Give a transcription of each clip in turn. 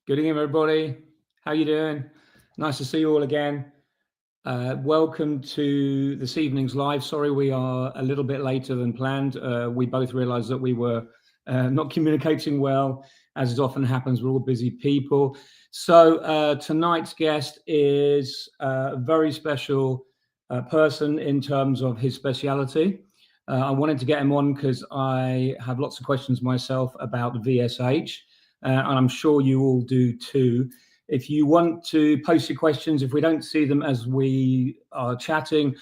Good evening, everybody. How you doing? Nice to see you all again. Welcome to this evening's live. Sorry, we are a little bit later than planned. We both realized that we were not communicating well, as it often happens. We're all busy people. So tonight's guest is a very special person in terms of his speciality. I wanted to get him on because I have lots of questions myself about VSH. And I'm sure you all do too. If you want to post your questions, if we don't see them as we are chatting,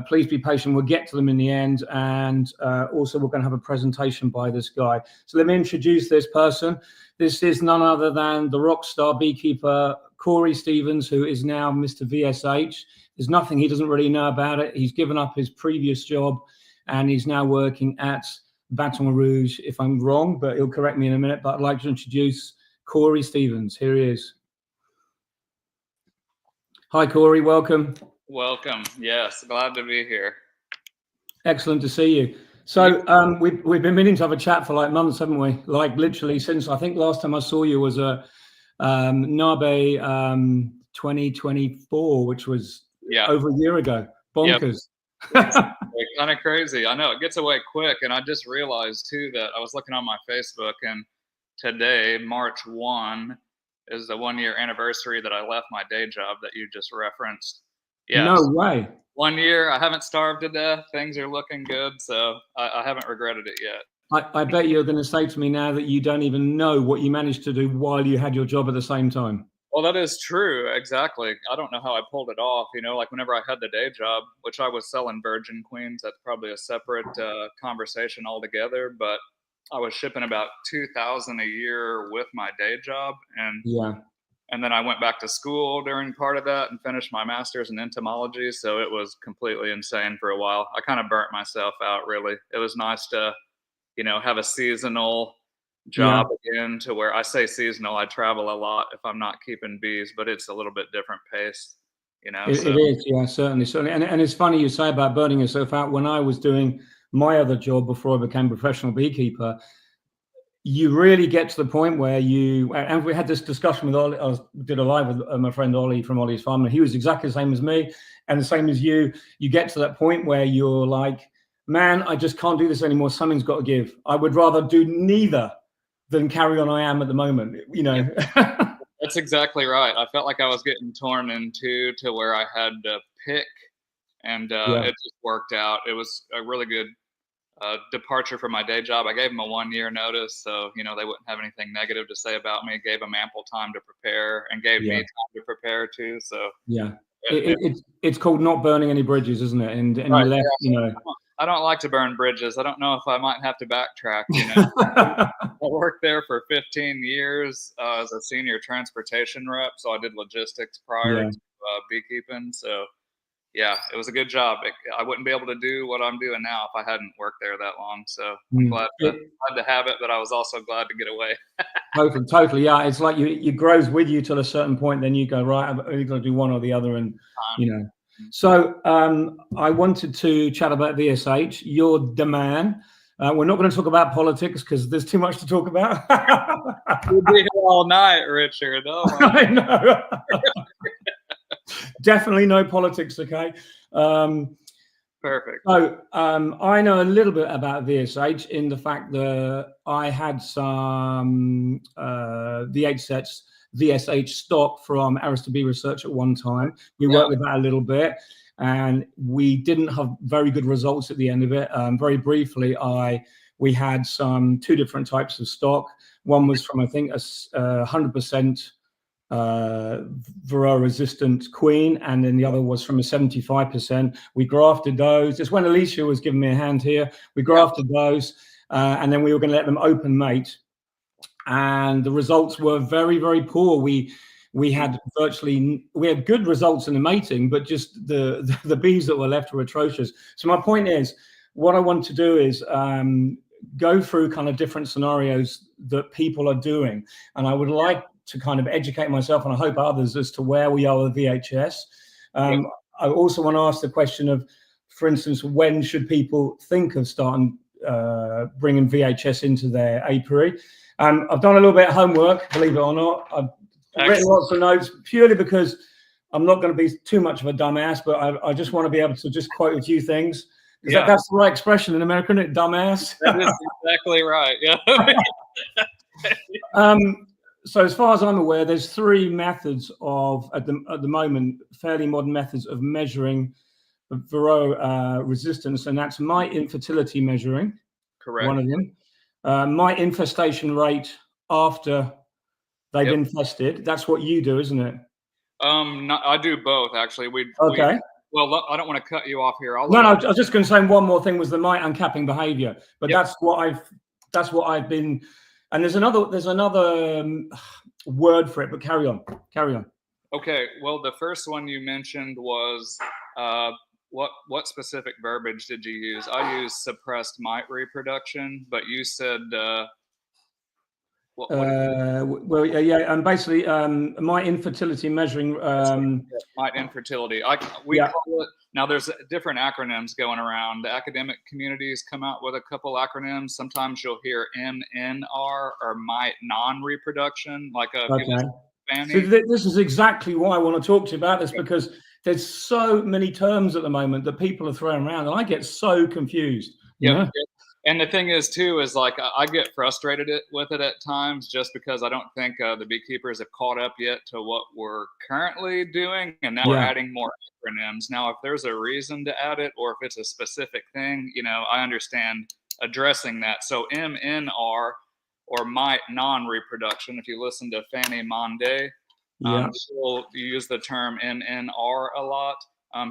please be patient. We'll get to them in the end. And also, we're going to have a presentation by this guy. So let me introduce this person. This is none other than the Rockstar Beekeeper Cory Stevens, who is now Mr. VSH. There's nothing he doesn't really know about it. He's given up his previous job, and he's now working at Baton Rouge, if I'm wrong, but he'll correct me in a minute. But I'd like to introduce Cory Stevens. Here he is. Hi, Cory. Welcome. Welcome. Yes, glad to be here. Excellent to see you. So we've been meaning to have a chat for like months, haven't we? Like literally since I think last time I saw you was a Nabe 2024, which was over a year ago. Bonkers. Yep. Kind of crazy. I know it gets away quick, and I just realized too that I was looking on my Facebook, and today, March 1, is the 1-year anniversary that I left my day job that you just referenced. Yeah. No way. 1 year. I haven't starved to death. Things are looking good, so I haven't regretted it yet. I bet you're going to say to me now that you don't even know what you managed to do while you had your job at the same time. Well, that is true. Exactly. I don't know how I pulled it off. You know, like whenever I had the day job, which I was selling virgin queens, that's probably a separate conversation altogether. But I was shipping about 2,000 a year with my day job, and then I went back to school during part of that and finished my master's in entomology. So it was completely insane for a while. I kind of burnt myself out. Really, it was nice to, you know, have a seasonal job again, to where I say seasonal. I travel a lot if I'm not keeping bees, but it's a little bit different pace, you know. It is, yeah, certainly. And it's funny you say about burning yourself out. When I was doing my other job before I became a professional beekeeper, you really get to the point where and we had this discussion with Ollie. I did a live with my friend Ollie from Ollie's Farm, and he was exactly the same as me and the same as you. You get to that point where you're like, man, I just can't do this anymore. Something's got to give. I would rather do neither than carry on I am at the moment, you know. That's exactly right. I felt like I was getting torn in two, to where I had to pick, and it just worked out. It was a really good departure from my day job. I gave them a 1-year notice, so, you know, they wouldn't have anything negative to say about me. Gave them ample time to prepare, and gave me time to prepare too. So it's called not burning any bridges, isn't it? And right, you left, you know. I don't like to burn bridges. I don't know if I might have to backtrack, you know. I worked there for 15 years as a senior transportation rep, so I did logistics prior to beekeeping. So, yeah, it was a good job. I wouldn't be able to do what I'm doing now if I hadn't worked there that long. So I'm glad to have it, but I was also glad to get away. Totally, yeah. It's like it grows with you till a certain point, then you go, right, I've only got to do one or the other, and you know. So I wanted to chat about VSH. You're the man. We're not going to talk about politics because there's too much to talk about. We'll be here all night, Richard. Oh, I know. Definitely no politics, okay? Perfect. So I know a little bit about VSH in the fact that I had some VSH stock from Arista Bee Research at one time. We worked with that a little bit, and we didn't have very good results at the end of it. Very briefly, we had two different types of stock. One was from, I think, a 100% Varroa resistant queen, and then the other was from a 75%. We grafted those. It's when Alicia was giving me a hand here. We grafted those, and then we were going to let them open mate. And the results were very, very poor. We had good results in the mating, but just the bees that were left were atrocious. So my point is, what I want to do is go through kind of different scenarios that people are doing, and I would like to kind of educate myself, and I hope others, as to where we are with VHS. I also want to ask the question of, for instance, when should people think of starting bringing VHS into their apiary? I've done a little bit of homework, believe it or not. I've written lots of notes purely because I'm not going to be too much of a dumbass, but I just want to be able to just quote a few things. Because that's the right expression in American, isn't it? Dumbass. That is exactly right. Yeah. So as far as I'm aware, there's 3 methods of, at the moment, fairly modern methods of measuring Varroa resistance, and that's mite infertility measuring. Correct. One of them. Mite infestation rate after they've infested. That's what you do, isn't it? I do both actually. Okay. Well, I don't want to cut you off here. No, I was just going to say one more thing was the mite uncapping behavior, but that's what I've been. And there's another word for it, but carry on. Okay. Well, the first one you mentioned was what specific verbiage did you use? I used suppressed mite reproduction, but you said well, yeah, and basically mite infertility measuring. Mite infertility. We call it. Now, there's different acronyms going around. The academic communities come out with a couple acronyms. Sometimes you'll hear MNR or mite non-reproduction, like a So this is exactly why I want to talk to you about this, because there's so many terms at the moment that people are throwing around, and I get so confused. Yeah. And the thing is, too, is like I get frustrated with it at times just because I don't think the beekeepers have caught up yet to what we're currently doing. And now we're adding more acronyms. Now, if there's a reason to add it or if it's a specific thing, I understand addressing that. So MNR or mite non-reproduction, if you listen to Fanny Monday, she'll use the term MNR a lot.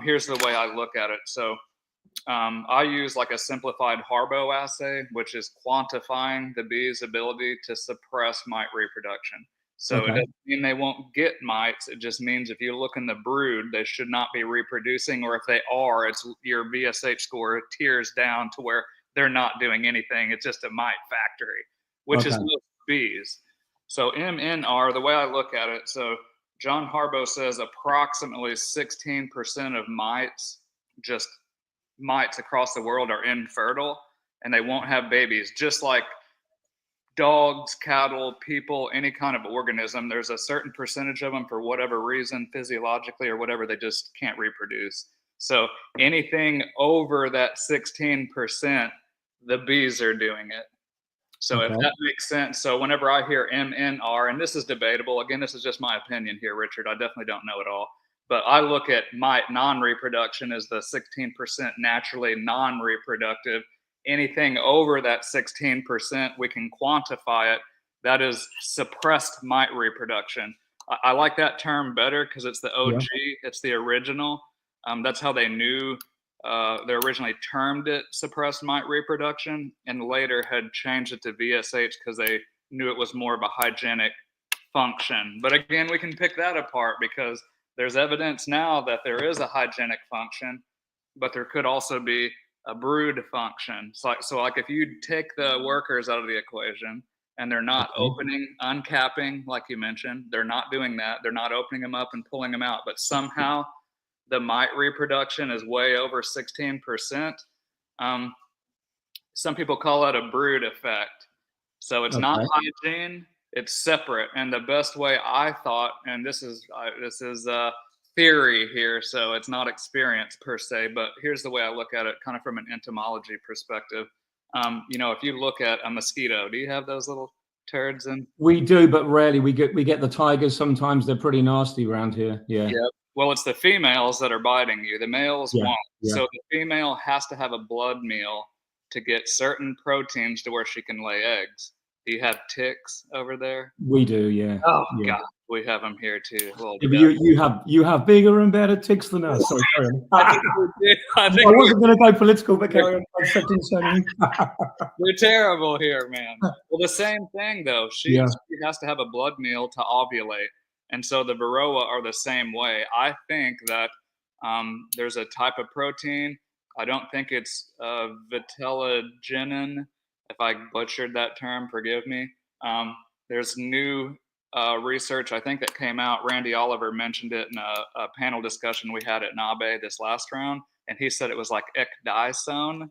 Here's the way I look at it. So I use like a simplified Harbo assay, which is quantifying the bee's ability to suppress mite reproduction. So it doesn't mean they won't get mites. It just means if you look in the brood, they should not be reproducing, or if they are, it's your VSH score tears down to where they're not doing anything. It's just a mite factory, which is most bees. So MNR, the way I look at it, so John Harbo says approximately 16% of mites across the world are infertile and they won't have babies. Just like dogs, cattle, people, any kind of organism, there's a certain percentage of them, for whatever reason, physiologically or whatever, they just can't reproduce. So anything over that 16%, the bees are doing it. So if that makes sense. So whenever I hear MNR, and this is debatable, again, this is just my opinion here, Richard, I definitely don't know it all. But I look at mite non-reproduction as the 16% naturally non-reproductive. Anything over that 16%, we can quantify it. That is suppressed mite reproduction. I like that term better because it's the OG, it's the original. That's how they knew. They originally termed it suppressed mite reproduction and later had changed it to VSH because they knew it was more of a hygienic function. But again, we can pick that apart because there's evidence now that there is a hygienic function, but there could also be a brood function. So like if you take the workers out of the equation and they're not opening, uncapping, like you mentioned, they're not doing that. They're not opening them up and pulling them out, but somehow the mite reproduction is way over 16%. Some people call that a brood effect. So it's not hygiene, it's separate. And the best way I thought, and this is theory here, so it's not experience per se, but here's the way I look at it kind of from an entomology perspective. If you look at a mosquito, do you have those little turds in? We do, but rarely. We get the tigers. Sometimes they're pretty nasty around here. Yeah. Well, it's the females that are biting you. The males won't. So the female has to have a blood meal to get certain proteins to where she can lay eggs. Do you have ticks over there? We do, yeah. Oh God, we have them here too. You have bigger and better ticks than us. Sorry. I wasn't going to go political, but carry on. We're terrible here, man. Well, the same thing though. She has to have a blood meal to ovulate. And so the Varroa are the same way. I think that there's a type of protein. I don't think it's vitellogenin. If I butchered that term, forgive me. There's new research, I think, that came out. Randy Oliver mentioned it in a panel discussion we had at NABE this last round. And he said it was like ecdysone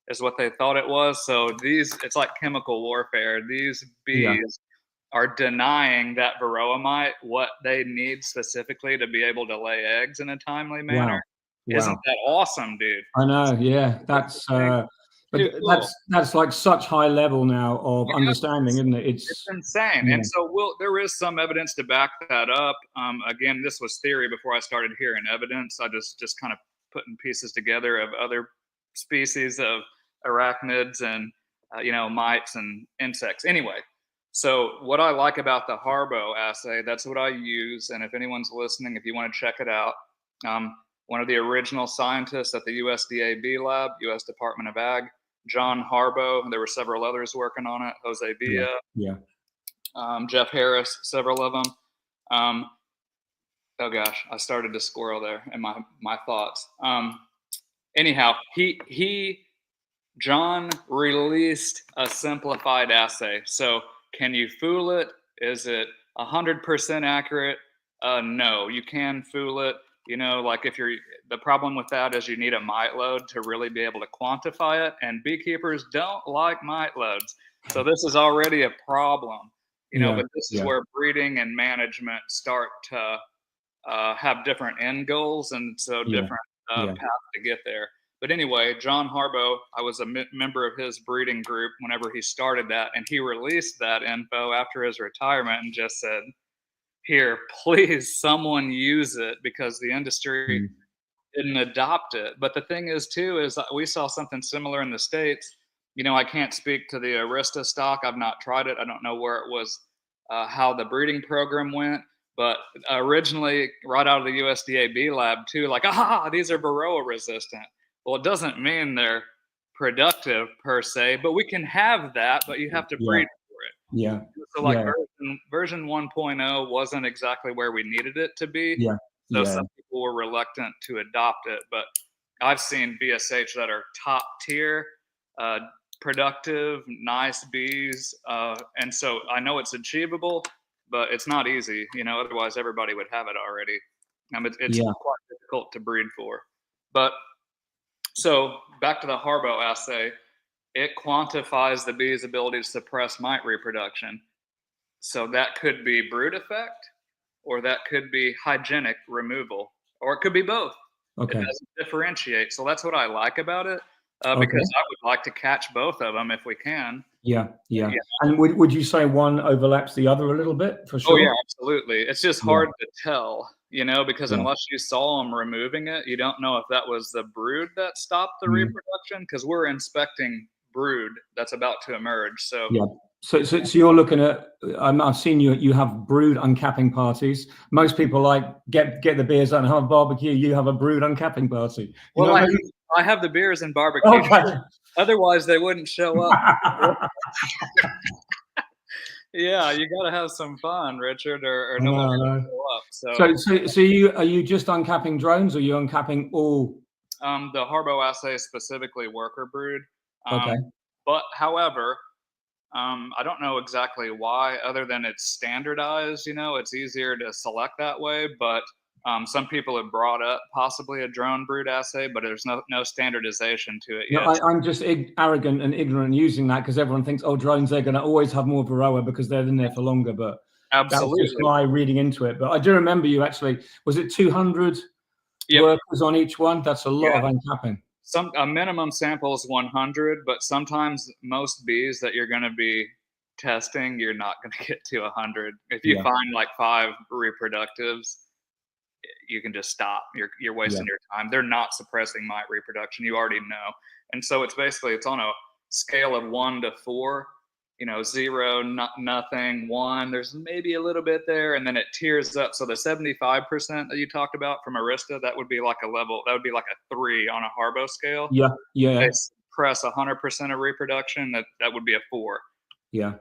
is what they thought it was. So it's like chemical warfare. These bees are denying that Varroa mite what they need specifically to be able to lay eggs in a timely manner. Wow. Isn't that awesome, dude? I know, yeah. That's but Too cool. that's like such high level now of understanding, isn't it? It's insane. And so there is some evidence to back that up. Again, this was theory before I started hearing evidence. I just kind of putting pieces together of other species of arachnids and mites and insects. Anyway, so what I like about the Harbo assay, that's what I use. And if anyone's listening, if you want to check it out, one of the original scientists at the USDA Bee Lab, U.S. Department of Ag, John Harbo, and there were several others working on it, Jose Villa, Jeff Harris, several of them. Oh gosh, I started to squirrel there in my thoughts. Anyhow, John released a simplified assay. So can you fool it? Is it 100% accurate? No, you can fool it. Like the problem with that is you need a mite load to really be able to quantify it, and beekeepers don't like mite loads. So this is already a problem, but this is where breeding and management start to have different end goals, and so different paths to get there. But anyway, John Harbo, I was a member of his breeding group whenever he started that, and he released that info after his retirement and just said, here, please, someone use it, because the industry didn't adopt it. But the thing is, too, is we saw something similar in the States. I can't speak to the Arista stock. I've not tried it. I don't know where it was, how the breeding program went. But originally, right out of the USDA Bee Lab, too, like, these are Varroa resistant. Well, it doesn't mean they're productive per se, but we can have that, but you have to breed for it. Yeah. So like version 1.0 wasn't exactly where we needed it to be. So some people were reluctant to adopt it, but I've seen VSH that are top tier, productive, nice bees. And so I know it's achievable, but it's not easy, otherwise everybody would have it already. It's quite difficult to breed for. But so back to the Harbo assay, it quantifies the bee's ability to suppress mite reproduction. So that could be brood effect, or that could be hygienic removal, or it could be both. Okay. It doesn't differentiate. So that's what I like about it, because I would like to catch both of them if we can. Yeah. And would you say one overlaps the other a little bit, for sure? Oh, yeah, absolutely. It's just hard to tell, because unless you saw them removing it, you don't know if that was the brood that stopped the reproduction, because we're inspecting brood that's about to emerge. So So you're looking at, I've seen you have brood uncapping parties. Most people like get the beers out and have a barbecue. You have a brood uncapping party. Well, I have the beers and barbecue. Okay. Otherwise, they wouldn't show up. Yeah, you got to have some fun, Richard, or no one will show up. So are you just uncapping drones, or are you uncapping all? The Harbo assay is specifically worker brood. Okay. But however, I don't know exactly why, other than it's standardized. It's easier to select that way. But some people have brought up possibly a drone brood assay, but there's no standardization to it yet. No, I'm just arrogant and ignorant using that, because everyone thinks, drones, they're going to always have more Varroa because they're in there for longer. But absolutely, that's just my reading into it. But I do remember you actually, was it 200 workers on each one? That's a lot of uncapping. A minimum sample is 100, but sometimes most bees that you're going to be testing, you're not going to get to 100. If you find like 5 reproductives, you can just stop. You're wasting your time. They're not suppressing mite reproduction. You already know. And so it's on a scale of 1 to 4. 0, nothing, 1. There's maybe a little bit there, and then it tiers up. So the 75% that you talked about from Arista, that would be like a level. That would be like a 3 on a Harbo scale. Yeah. They suppress 100% of reproduction. That would be a 4. Yeah.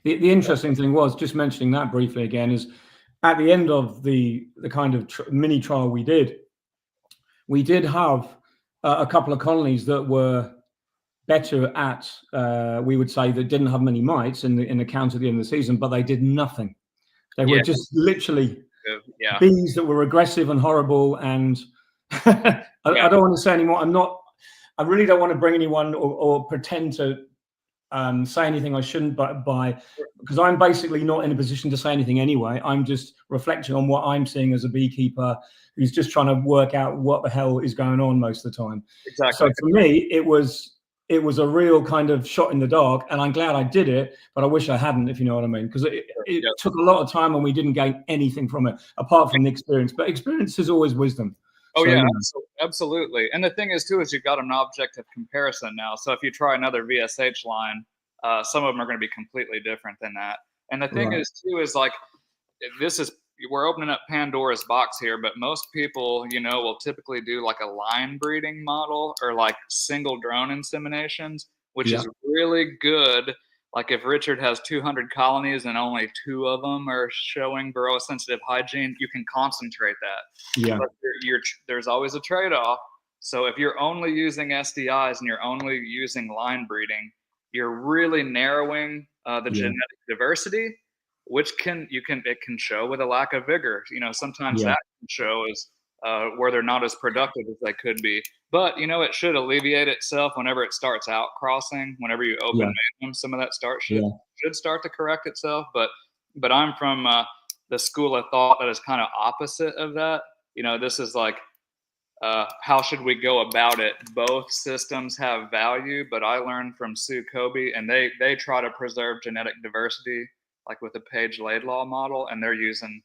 The interesting thing was, just mentioning that briefly again, is at the end of the kind of mini trial we did have a couple of colonies that were better at, we would say, that didn't have many mites in the count at the end of the season, but they did nothing. They were just literally bees that were aggressive and horrible. And I don't want to say anymore. I really don't want to bring anyone or pretend to say anything I shouldn't, because I'm basically not in a position to say anything anyway. I'm just reflecting on what I'm seeing as a beekeeper who's just trying to work out what the hell is going on most of the time. Exactly. So for me, it was a real kind of shot in the dark, and I'm glad I did it, but I wish I hadn't, if you know what I mean, because it took a lot of time and we didn't gain anything from it apart from the experience. But experience is always wisdom. Oh, so, yeah, absolutely. And the thing is, too, is you've got an objective comparison now. So if you try another VSH line, some of them are going to be completely different than that. And the thing is, too, is like we're opening up Pandora's box here, but most people, will typically do like a line breeding model or like single drone inseminations, which is really good. Like if Richard has 200 colonies and only 2 of them are showing Varroa Sensitive Hygenic, you can concentrate that. Yeah. But there's always a trade-off. So if you're only using SDIs and you're only using line breeding, you're really narrowing the genetic diversity, which it can show with a lack of vigor. Sometimes that can show as where they're not as productive as they could be. But, it should alleviate itself whenever it starts out crossing. Whenever you open them, some of that should start to correct itself. But I'm from the school of thought that is kind of opposite of that. This is like, how should we go about it? Both systems have value, but I learned from Sue Kobe, and they try to preserve genetic diversity, like with the Page Laidlaw model, and they're using,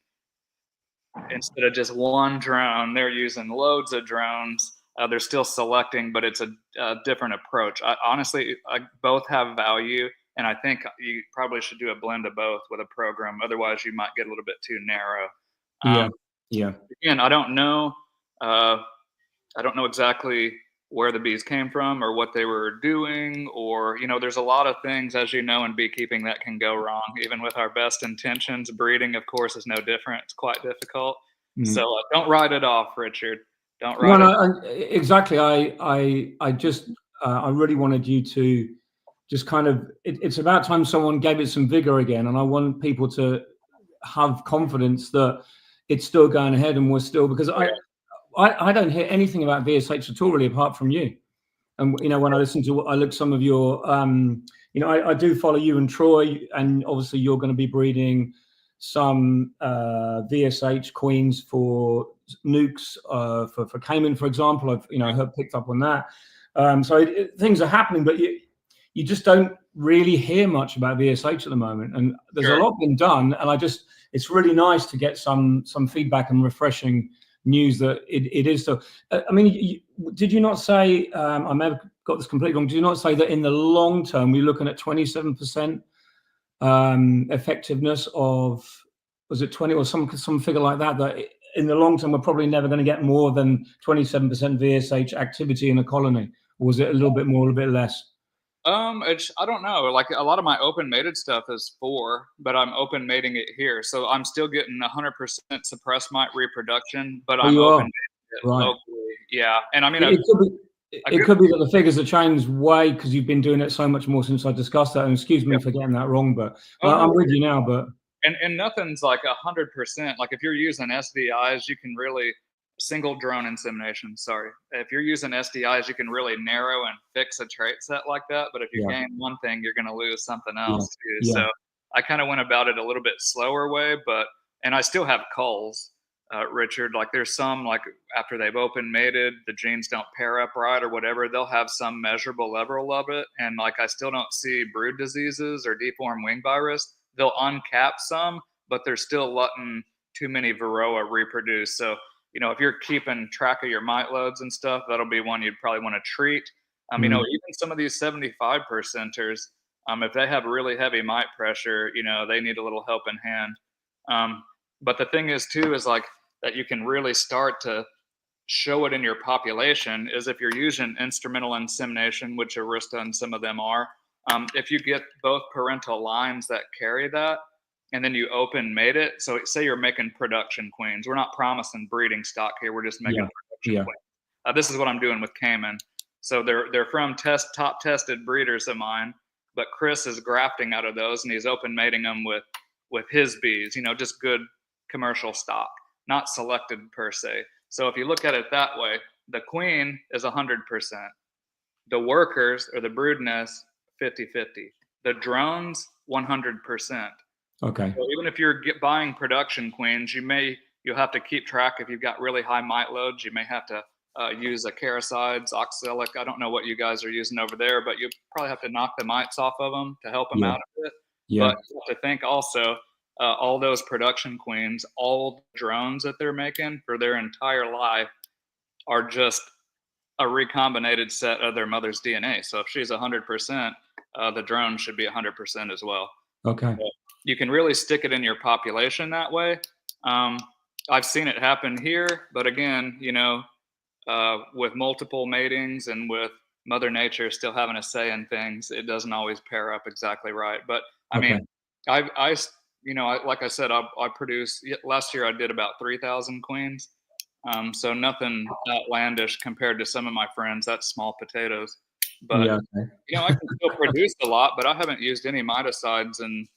instead of just one drone, they're using loads of drones. They're still selecting, but it's a different approach. Honestly, both have value, and I think you probably should do a blend of both with a program. Otherwise, you might get a little bit too narrow. Again, I don't know. I don't know exactly where the bees came from or what they were doing, or, there's a lot of things, as you know, in beekeeping that can go wrong. Even with our best intentions, breeding, of course, is no different. It's quite difficult. So don't write it off, Richard. Don't write it off. Exactly. I just, I really wanted you to just kind of, it's about time someone gave it some vigor again. And I want people to have confidence that it's still going ahead and we're still, because I don't hear anything about VSH at all, really, apart from you. And when I look some of your, I do follow you and Troy, and obviously you're going to be breeding some VSH queens for nukes, for Cayman, for example. I've picked up on that. So things are happening, but you just don't really hear much about VSH at the moment. And there's a lot been done, and it's really nice to get some feedback and refreshing news that it is so. I mean, did you not say, I may have got this completely wrong, did you not say that in the long term we're looking at 27% effectiveness of, was it 20 or some figure like that, that in the long term we're probably never going to get more than 27% VSH activity in a colony? Or was it a little bit more, a little bit less? I don't know. Like a lot of my open mated stuff is 4, but I'm open mating it here, so I'm still getting 100% suppressed mite reproduction. But I'm open mating it locally. Yeah, and I mean, it could be that the figures have changed way because you've been doing it so much more since I discussed that. And excuse me for getting that wrong, but I'm with you now. But and nothing's like 100%. Like if you're using SDIs, you can really single drone insemination. Sorry, if you're using SDIs, you can really narrow and fix a trait set like that. But if you gain one thing, you're going to lose something else too. So I kind of went about it a little bit slower way, and I still have culls, Richard. Like there's some, like after they've open mated, the genes don't pair up right or whatever, they'll have some measurable level of it. And like I still don't see brood diseases or deformed wing virus. They'll uncap some, but they're still letting too many Varroa reproduce. So if you're keeping track of your mite loads and stuff, that'll be one you'd probably want to treat. Even some of these 75 percenters, if they have really heavy mite pressure, they need a little help in hand. But the thing is too, is like that you can really start to show it in your population is if you're using instrumental insemination, which Arista and some of them are, if you get both parental lines that carry that, and then you open mate it. So say you're making production queens. We're not promising breeding stock here. We're just making production queens. This is what I'm doing with Cayman. So they're from top tested breeders of mine, but Chris is grafting out of those, and he's open mating them with his bees. Just good commercial stock, not selected per se. So if you look at it that way, the queen is 100%. The workers or the brood nest 50-50. The drones, 100%. Okay. So even if you're buying production queens, you'll have to keep track. If you've got really high mite loads, you may have to use acaricides, oxalic. I don't know what you guys are using over there, but you probably have to knock the mites off of them to help them Yeah. out a bit. Yeah. But you have to think also, all those production queens, all the drones that they're making for their entire life are just a recombinated set of their mother's DNA. So if she's 100%, the drone should be 100% as well. Okay. So you can really stick it in your population that way. I've seen it happen here, but again, with multiple matings and with Mother Nature still having a say in things, it doesn't always pair up exactly right. But I mean, like I said, I produced last year. I did about 3,000 queens. So nothing outlandish compared to some of my friends. That's small potatoes. But Yeah. Okay. I can still produce a lot, but I haven't used any miticides, and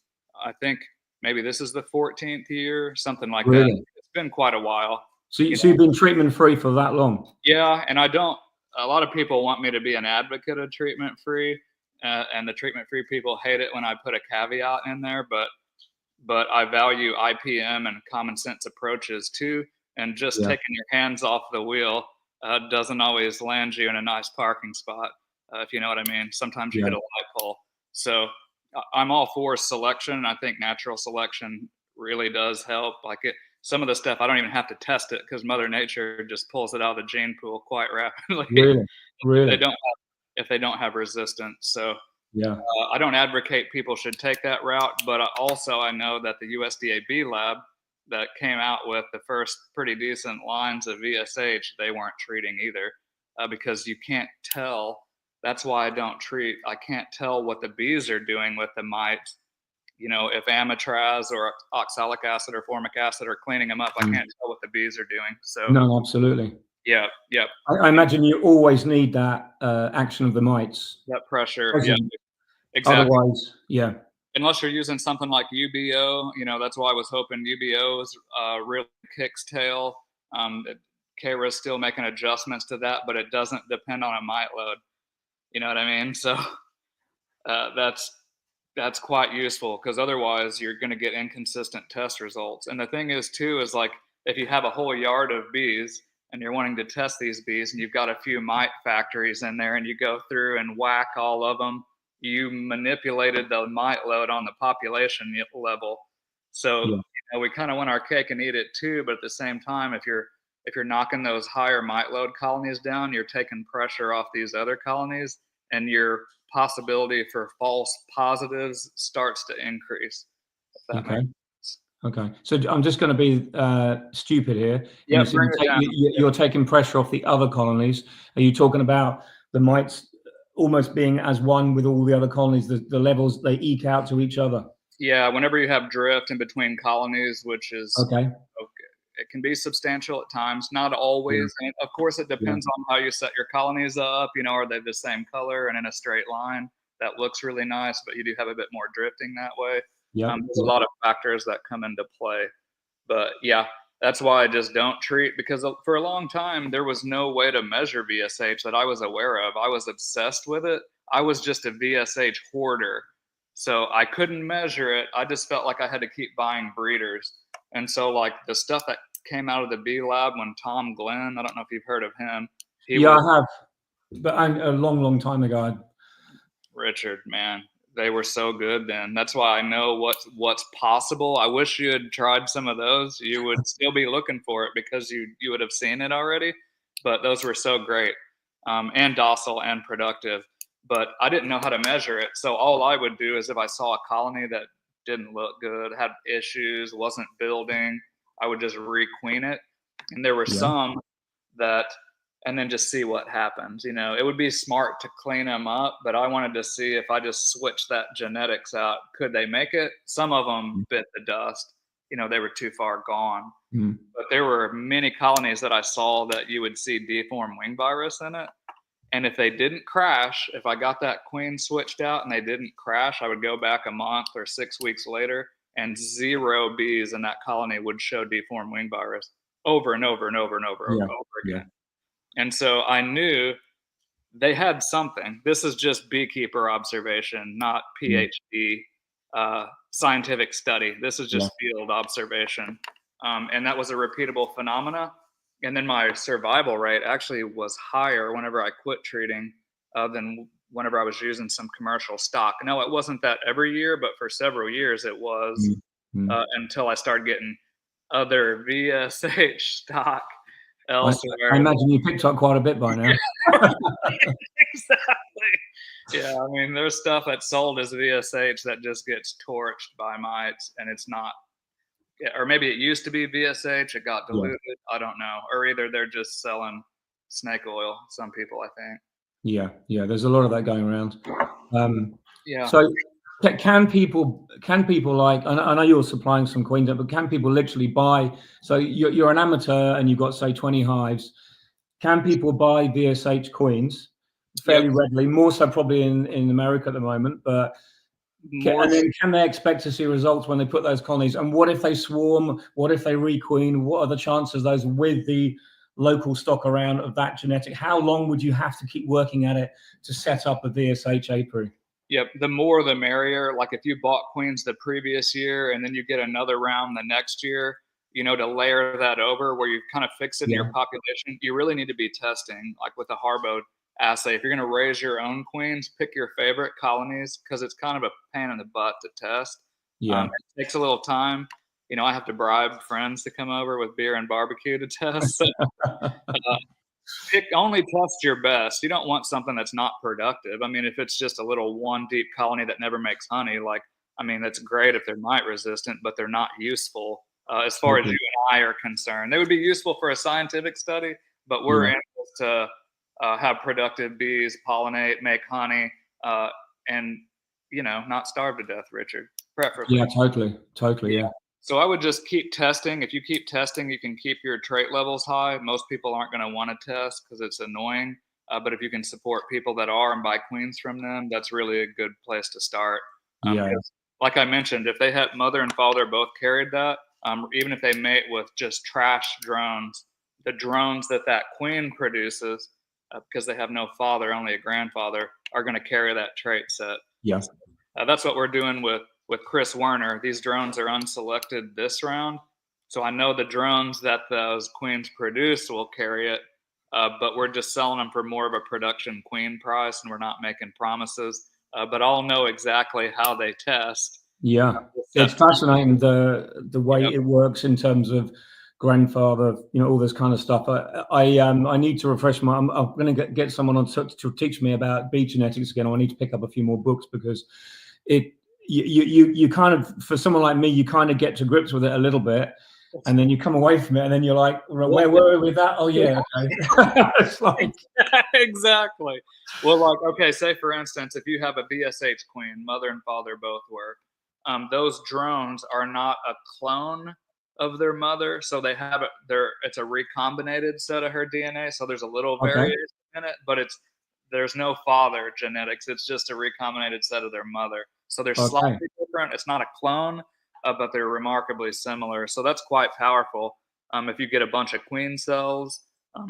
I think maybe this is the 14th year, something like that. It's been quite a while. So you've been treatment free for that long? Yeah, and I don't. A lot of people want me to be an advocate of treatment free, and the treatment free people hate it when I put a caveat in there. But I value IPM and common sense approaches too. And just taking your hands off the wheel doesn't always land you in a nice parking spot, if you know what I mean. Sometimes you hit a light pole. So I'm all for selection. I think natural selection really does help. Some of the stuff I don't even have to test it because Mother Nature just pulls it out of the gene pool quite rapidly. Really? If they don't have resistance. So yeah. I don't advocate people should take that route, but I know that the USDA Bee Lab that came out with the first pretty decent lines of VSH, they weren't treating either because you can't tell. That's why I don't treat. I can't tell what the bees are doing with the mites. If amitraz or oxalic acid or formic acid are cleaning them up, I can't tell what the bees are doing. So no, absolutely. Yeah. I imagine you always need that action of the mites. That pressure. Yeah. Exactly. Otherwise, yeah. Unless you're using something like UBO, that's why I was hoping UBO's really kicks tail. Kara's still making adjustments to that, but it doesn't depend on a mite load. You know what I mean? So that's quite useful because otherwise you're going to get inconsistent test results. And the thing is too, is like if you have a whole yard of bees and you're wanting to test these bees and you've got a few mite factories in there and you go through and whack all of them, you manipulated the mite load on the population level. So we kind of want our cake and eat it too. But at the same time, if you're knocking those higher mite load colonies down, you're taking pressure off these other colonies, and your possibility for false positives starts to increase. Okay. So I'm just going to be stupid here. Yeah, you're taking pressure off the other colonies. Are you talking about the mites almost being as one with all the other colonies, the levels they eke out to each other? Yeah, whenever you have drift in between colonies, which is it can be substantial at times, not always. And of course, it depends on how you set your colonies up. Are they the same color and in a straight line? That looks really nice, but you do have a bit more drifting that way. There's a lot of factors that come into play. But yeah, that's why I just don't treat, because for a long time, there was no way to measure VSH that I was aware of. I was obsessed with it. I was just a VSH hoarder. So I couldn't measure it. I just felt like I had to keep buying breeders. And so like the stuff that came out of the Bee Lab when Tom Glenn, I don't know if you've heard of him. I have, but a long time ago. Richard, man, they were so good then. That's why I know what's possible. I wish you had tried some of those. You would still be looking for it because you would have seen it already. But those were so great and docile and productive. But I didn't know how to measure it. So all I would do is if I saw a colony that didn't look good, had issues, wasn't building, I would just requeen it. And there were some that, and then just see what happens. It would be smart to clean them up, but I wanted to see if I just switched that genetics out, could they make it? Some of them bit the dust. They were too far gone. But there were many colonies that I saw that you would see deformed wing virus in it. And if they didn't crash, if I got that queen switched out and they didn't crash, I would go back a month or 6 weeks later and 0 bees in that colony would show deformed wing virus over and over and over and over again. And so I knew they had something. This is just beekeeper observation, not PhD scientific study. This is just field observation. And that was a repeatable phenomena. And then my survival rate actually was higher whenever I quit treating than whenever I was using some commercial stock. No, it wasn't that every year, but for several years it was until I started getting other VSH stock elsewhere. I imagine you picked up quite a bit by now. Exactly. Yeah, I mean, there's stuff that's sold as VSH that just gets torched by mites, and it's not. Or maybe it used to be VSH, it got diluted. I don't know. Or either they're just selling snake oil. Some people, I think. Yeah. There's a lot of that going around. Yeah. So can people like, I know you're supplying some queens, but can people literally buy? So you're an amateur and you've got, say, 20 hives. Can people buy VSH queens fairly readily? More so probably in America at the moment, but and then can they expect to see results when they put those colonies? And what if they swarm? What if they requeen? What are the chances of those with the local stock around of that genetic? How long would you have to keep working at it to set up a VSH apiary? Yep, the more the merrier. Like if you bought queens the previous year and then you get another round the next year, to layer that over where you kind of fix it in your population, you really need to be testing, like with a Harbo assay. If you're going to raise your own queens, pick your favorite colonies because it's kind of a pain in the butt to test. It takes a little time. I have to bribe friends to come over with beer and barbecue to test. Only test your best. You don't want something that's not productive. I mean, if it's just a little one deep colony that never makes honey, that's great if they're mite resistant, but they're not useful as far as you and I are concerned. They would be useful for a scientific study, but we're in to have productive bees, pollinate, make honey, and not starve to death, Richard. Preferably. Yeah, totally. Yeah. So I would just keep testing. If you keep testing, you can keep your trait levels high. Most people aren't going to want to test because it's annoying. But if you can support people that are and buy queens from them, that's really a good place to start. Like I mentioned, if they had mother and father both carried that, even if they mate with just trash drones, the drones that queen produces, because they have no father, only a grandfather, are going to carry that trait set. Yeah. That's what we're doing with Chris Werner. These drones are unselected this round. So I know the drones that those queens produce will carry it, but we're just selling them for more of a production queen price, and we're not making promises. But I'll know exactly how they test. Yeah, it's fascinating the way it works in terms of grandfather, all this kind of stuff. I need to refresh I'm going to get someone on to teach me about bee genetics again. I need to pick up a few more books because you kind of, for someone like me, you kind of get to grips with it a little bit, and then you come away from it, and then you're like, where were we with that? Oh yeah, okay. It's like exactly. Well, okay, say for instance, if you have a VSH queen, mother and father both work. Those drones are not a clone of their mother, so they have it's a recombinated set of her DNA. So there's a little variation in it, but there's no father genetics. It's just a recombinated set of their mother. So they're slightly different. It's not a clone, but they're remarkably similar. So that's quite powerful. If you get a bunch of queen cells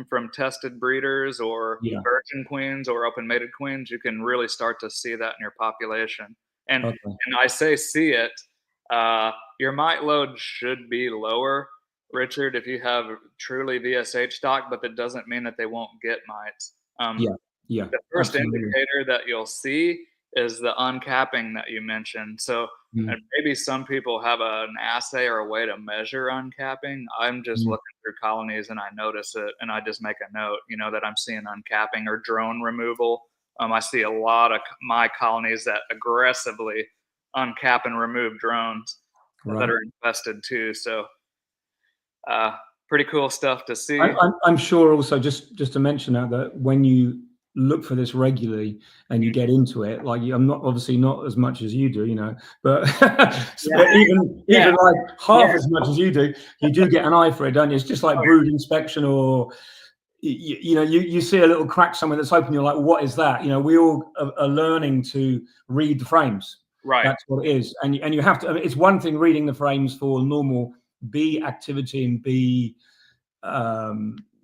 from tested breeders or virgin queens or open mated queens, you can really start to see that in your population. And I say see it. Your mite load should be lower, Richard, if you have truly VSH stock, but that doesn't mean that they won't get mites. The first indicator that you'll see is the uncapping that you mentioned. So maybe some people have an assay or a way to measure uncapping. I'm just looking through colonies and I notice it, and I just make a note, that I'm seeing uncapping or drone removal. I see a lot of my colonies that aggressively uncap and remove drones that are infested too. So pretty cool stuff to see. I'm sure also, just to mention that when you look for this regularly and you get into it, like I'm obviously not as much as you do, but even like half as much as you do get an eye for it, don't you? It's just like brood inspection, or you see a little crack somewhere that's open, you're like, what is that? We all are learning to read the frames. Right. That's what it is. And you have to, it's one thing reading the frames for normal bee activity and bee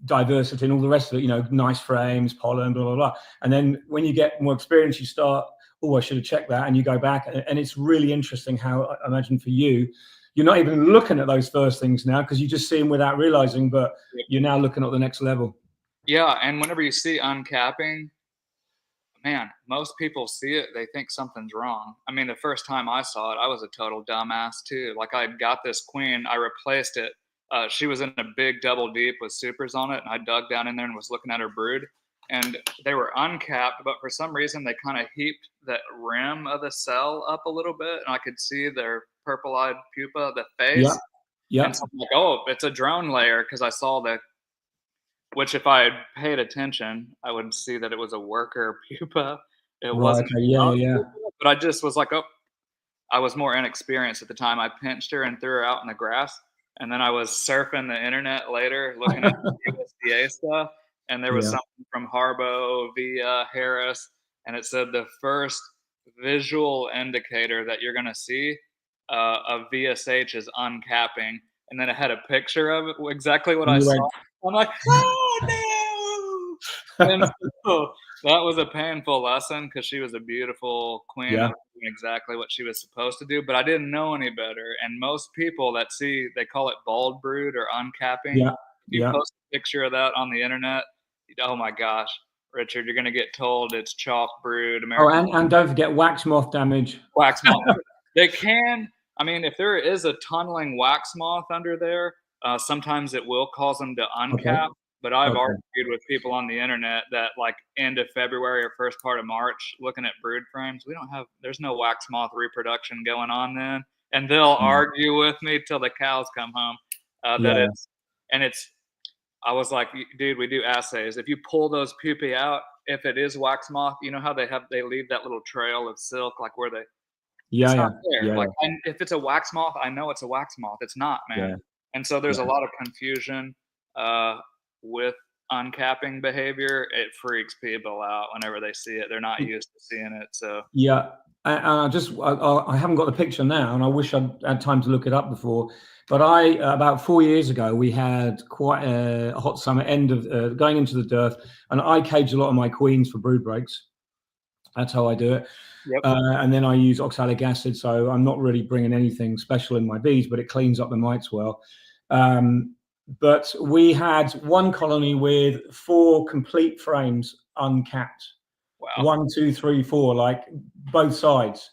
diversity and all the rest of it, you know, nice frames, pollen, blah, blah, blah. And then when you get more experience, you start, oh, I should have checked that. And you go back, and it's really interesting how, I imagine for you, you're not even looking at those first things now because you just see them without realizing, but you're now looking at the next level. Yeah, and whenever you see uncapping, man, most people see it, they think something's wrong. I mean, the first time I saw it, I was a total dumbass too. Like, I got this queen, I replaced it. She was in a big double deep with supers on it, and I dug down in there and was looking at her brood, and they were uncapped, but for some reason they kind of heaped the rim of the cell up a little bit, and I could see their purple-eyed pupa, the face. Yeah. And so I'm like, oh, it's a drone layer, because I saw the, which if I had paid attention, I would see that it was a worker pupa. It wasn't. Okay. Yeah. Pupa, but I just was like, oh, I was more inexperienced at the time. I pinched her and threw her out in the grass. And then I was surfing the internet later, looking at USDA stuff. And there was something from Harbo via Harris. And it said the first visual indicator that you're going to see of VSH is uncapping. And then it had a picture of it, exactly what I saw. I'm like, oh no! And so that was a painful lesson, because she was a beautiful queen, doing exactly what she was supposed to do, but I didn't know any better. And most people that see, they call it bald brood or uncapping. You post a picture of that on the internet, oh my gosh, Richard, you're going to get told it's chalk brood. And don't forget wax moth damage. Wax moth. They can. I mean, if there is a tunneling wax moth under there, sometimes it will cause them to uncap. But I've argued with people on the internet that, like, end of February or first part of March, looking at brood frames, there's no wax moth reproduction going on then. And they'll argue with me till the cows come home. I was like, dude, we do assays. If you pull those pupae out, if it is wax moth, you know how they leave that little trail of silk, like where they, it's not there. Like, and if it's a wax moth, I know it's a wax moth. It's not, man. And so there's a lot of confusion with uncapping behavior. It freaks people out whenever they see it. They're not used to seeing it. So I haven't got the picture now, and I wish I'd had time to look it up before. But about 4 years ago, we had quite a hot summer, end of going into the dearth, and I cage a lot of my queens for brood breaks. That's how I do it. And then I use oxalic acid, so I'm not really bringing anything special in my bees, but it cleans up the mites well. But we had one colony with 4 complete frames uncapped. Wow. 1, 2, 3, 4, like both sides.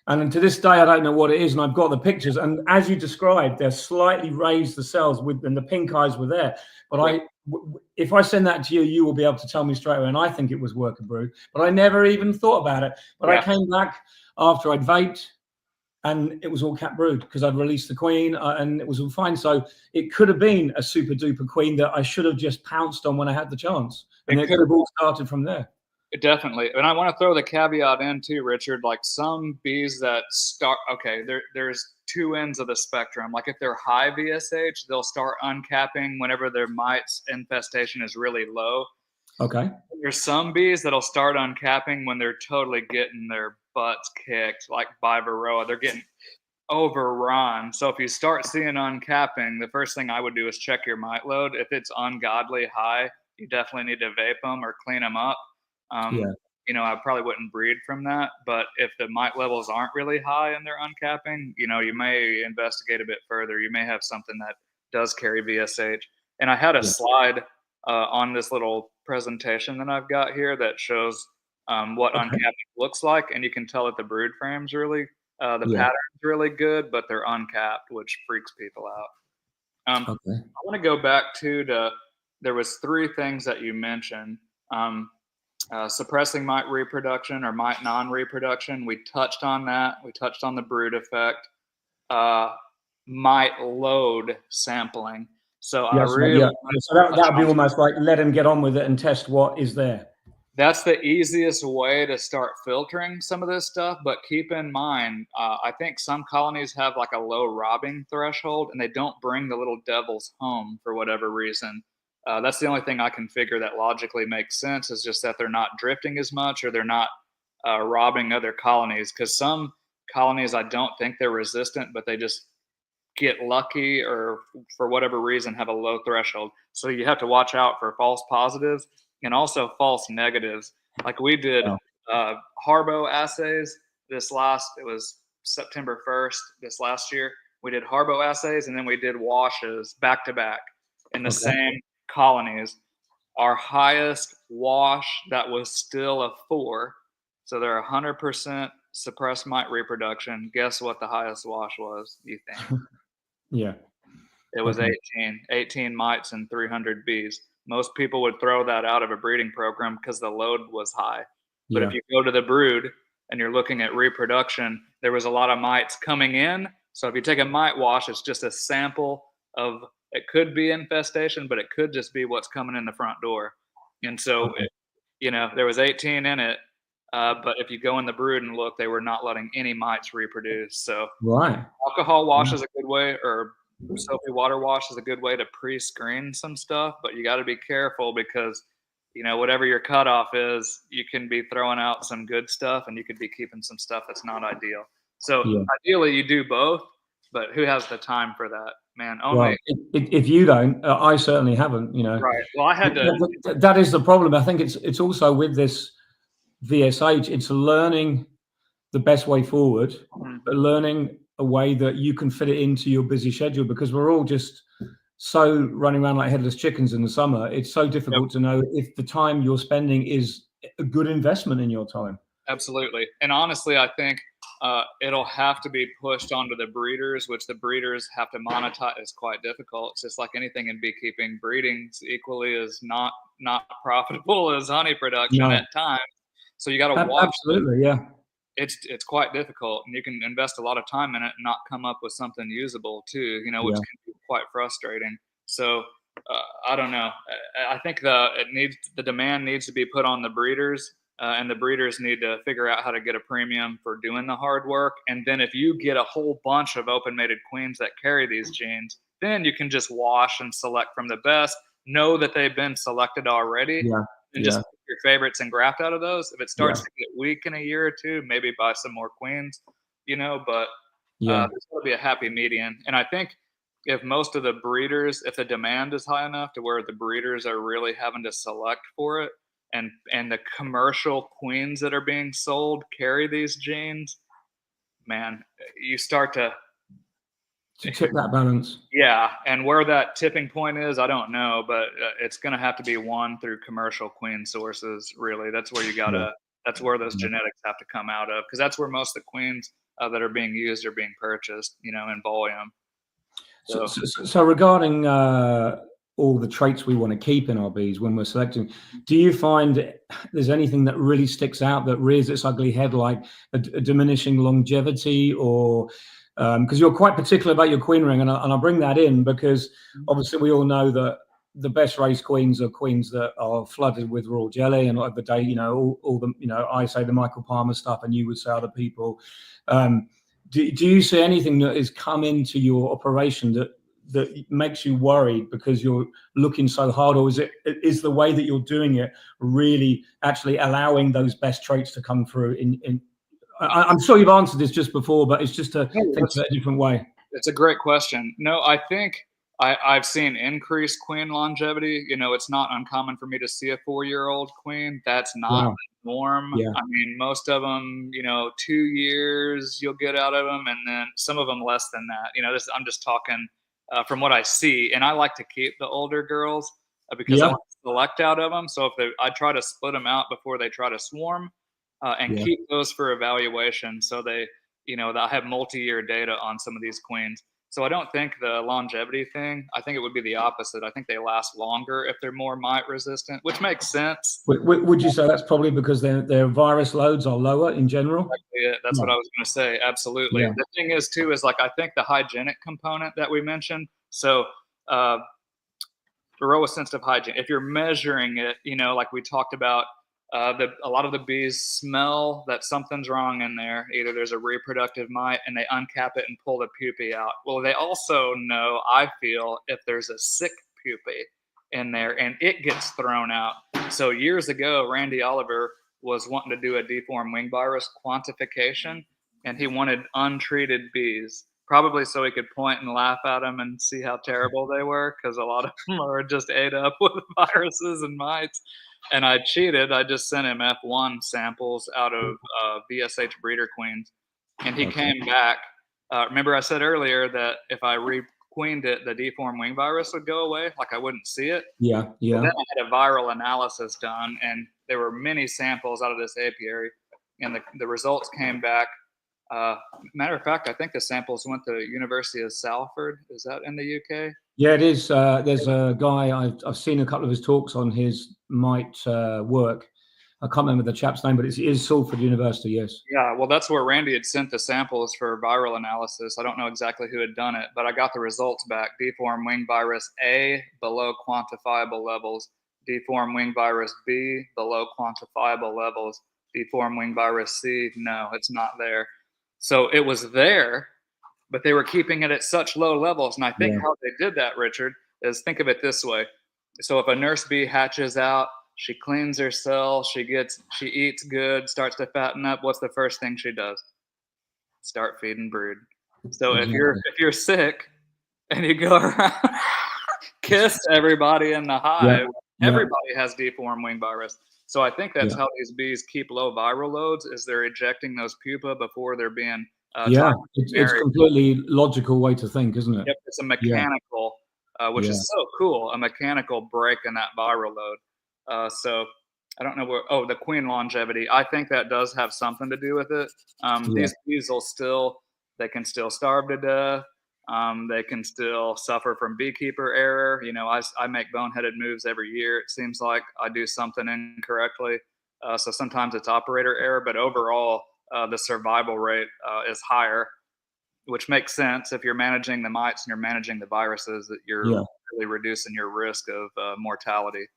And to this day, I don't know what it is. And I've got the pictures. And as you described, they're slightly raised, the cells, and the pink eyes were there. But if I send that to you, you will be able to tell me straight away. And I think it was worker brood, but I never even thought about it. But I came back after I'd vaped, and it was all cap brood because I'd released the queen, and it was all fine. So it could have been a super duper queen that I should have just pounced on when I had the chance. And it could have all started from there. Definitely. And I want to throw the caveat in too, Richard, like some bees that start, there's 2 ends of the spectrum. Like if they're high VSH, they'll start uncapping whenever their mites infestation is really low. There's some bees that'll start uncapping when they're totally getting their butts kicked, like by Varroa. They're getting overrun. So if you start seeing uncapping, the first thing I would do is check your mite load. If it's ungodly high, you definitely need to vape them or clean them up. You know, I probably wouldn't breed from that, but if the mite levels aren't really high and they're uncapping, you know, you may investigate a bit further. You may have something that does carry VSH. And I had a slide on this little presentation that I've got here that shows what uncapping looks like, and you can tell that the brood frame's really, the pattern's really good, but they're uncapped, which freaks people out. I want to go back to there was 3 things that you mentioned. Suppressing mite reproduction or mite non-reproduction. We touched on that. We touched on the brood effect. Mite load sampling. So that would be almost like let him get on with it and test what is there. That's the easiest way to start filtering some of this stuff. But keep in mind, I think some colonies have like a low robbing threshold, and they don't bring the little devils home for whatever reason. That's the only thing I can figure that logically makes sense, is just that they're not drifting as much, or they're not robbing other colonies. Because some colonies, I don't think they're resistant, but they just get lucky or for whatever reason have a low threshold. So you have to watch out for false positives and also false negatives. Like we did Wow. Harbo assays it was September 1st this last year. We did Harbo assays and then we did washes back to back in the Okay. same colonies. Our highest wash that was still a 4. So they're 100% suppressed mite reproduction. Guess what the highest wash was, you think? Yeah. It was Okay. 18 mites and 300 bees. Most people would throw that out of a breeding program because the load was high. But if Yeah. you go to the brood and you're looking at reproduction, there was a lot of mites coming in. So if you take a mite wash, it's just a sample of, it could be infestation, but it could just be what's coming in the front door. And so, Okay. there was 18 in it. But if you go in the brood and look, they were not letting any mites reproduce. So Right. alcohol wash Yeah. is a good way, or soapy water wash is a good way to pre-screen some stuff, but you got to be careful because whatever your cutoff is, you can be throwing out some good stuff and you could be keeping some stuff that's not ideal. So Yeah. ideally you do both, but who has the time for that, man? Well, Only if you don't, I certainly haven't. right. Well, I had to. That is the problem. I think it's also with this VSH. It's learning the best way forward, but learning a way that you can fit it into your busy schedule, because we're all just so running around like headless chickens in the summer. It's so Yep. difficult to know if the time you're spending is a good investment in your time. Absolutely. And honestly, I think it'll have to be pushed onto the breeders, which the breeders have to monetize. It's quite difficult. It's just like anything in beekeeping. Breeding's equally as not profitable as honey production No, at times. So you got to watch. absolutely, yeah, It's quite difficult, and you can invest a lot of time in it and not come up with something usable too. Which yeah, can be quite frustrating. So I don't know. I think the demand needs to be put on the breeders, and the breeders need to figure out how to get a premium for doing the hard work. And then if you get a whole bunch of open mated queens that carry these genes, then you can just wash and select from the best. Know that they've been selected already, yeah, and just yeah, pick your favorites and graft out of those. If it yeah, starts to get weak in a year or two, maybe buy some more queens, but yeah. there's got to be a happy median. And I think if most of the breeders, if the demand is high enough to where the breeders are really having to select for it, and the commercial queens that are being sold carry these genes, man, you start to To tip that balance. yeah. And where that tipping point is, I don't know, but it's going to have to be won through commercial queen sources. Really, that's where you Yeah, gotta. That's where those yeah. genetics have to come out of, because that's where most of the queens that are being used are being purchased, in volume. So regarding all the traits we want to keep in our bees when we're selecting, do you find there's anything that really sticks out that rears its ugly head, like a diminishing longevity, or because you're quite particular about your queen ring, and I bring that in because obviously we all know that the best race queens are queens that are flooded with raw jelly, and like the day, all the, I say the Michael Palmer stuff, and you would say other people. Do you see anything that has come into your operation that makes you worried because you're looking so hard, or is the way that you're doing it really actually allowing those best traits to come through? I'm sure you've answered this just before, but it's just to think of it a different way. It's a great question. No, I think I've seen increased queen longevity. It's not uncommon for me to see a 4-year-old queen. That's not Wow. the norm. Yeah. I mean, most of them, 2 years you'll get out of them, and then some of them less than that. I'm just talking from what I see, and I like to keep the older girls because I Yeah. want to select out of them. So I try to split them out before they try to swarm, and Yeah. keep those for evaluation. So I have multi-year data on some of these queens. So I don't think the longevity thing, I think it would be the opposite. I think they last longer if they're more mite resistant, which makes sense. Would you say that's probably because their virus loads are lower in general? That's Yeah. what I was going to say. Absolutely. Yeah. The thing is too, is like, I think the hygienic component that we mentioned. So, Varroa Sensitive Hygenic, if you're measuring it, like we talked about, a lot of the bees smell that something's wrong in there. Either there's a reproductive mite and they uncap it and pull the pupae out. Well, they also know, I feel, if there's a sick pupae in there and it gets thrown out. So years ago, Randy Oliver was wanting to do a deformed wing virus quantification, and he wanted untreated bees. probably so he could point and laugh at them and see how terrible they were, because a lot of them are just ate up with viruses and mites. And I cheated. I just sent him F1 samples out of VSH Breeder queens, and he came back. Remember I said earlier that if I re-queened it, the deformed wing virus would go away, like I wouldn't see it. Yeah, yeah. Well, then I had a viral analysis done, and there were many samples out of this apiary, and the results came back. Matter of fact, I think the samples went to University of Salford. Is that in the UK? Yeah, it is. There's a guy, I've seen a couple of his talks on his mite work. I can't remember the chap's name, but it is Salford University, yes. Yeah, well, that's where Randy had sent the samples for viral analysis. I don't know exactly who had done it, but I got the results back. Deformed wing virus A, below quantifiable levels. Deformed wing virus B, below quantifiable levels. Deformed wing virus C, no, it's not there. So it was there, but they were keeping it at such low levels. And I think how they did that, Richard, is think of it this way. So if a nurse bee hatches out, she cleans her cell, she eats good, starts to fatten up, what's the first thing she does? Start feeding brood. So if you're sick and you go around kiss everybody in the hive, everybody has deformed wing virus. So I think that's how these bees keep low viral loads, is they're ejecting those pupa before they're being it's a completely logical way to think, isn't it? Yep, it's a mechanical, which is so cool, a mechanical break in that viral load. So I don't know where, the queen longevity, I think that does have something to do with it. These bees they can still starve to death. They can still suffer from beekeeper error. You know, I make boneheaded moves every year. It seems like I do something incorrectly. So sometimes it's operator error, but overall, the survival rate is higher, which makes sense if you're managing the mites and you're managing the viruses, that you're really reducing your risk of mortality.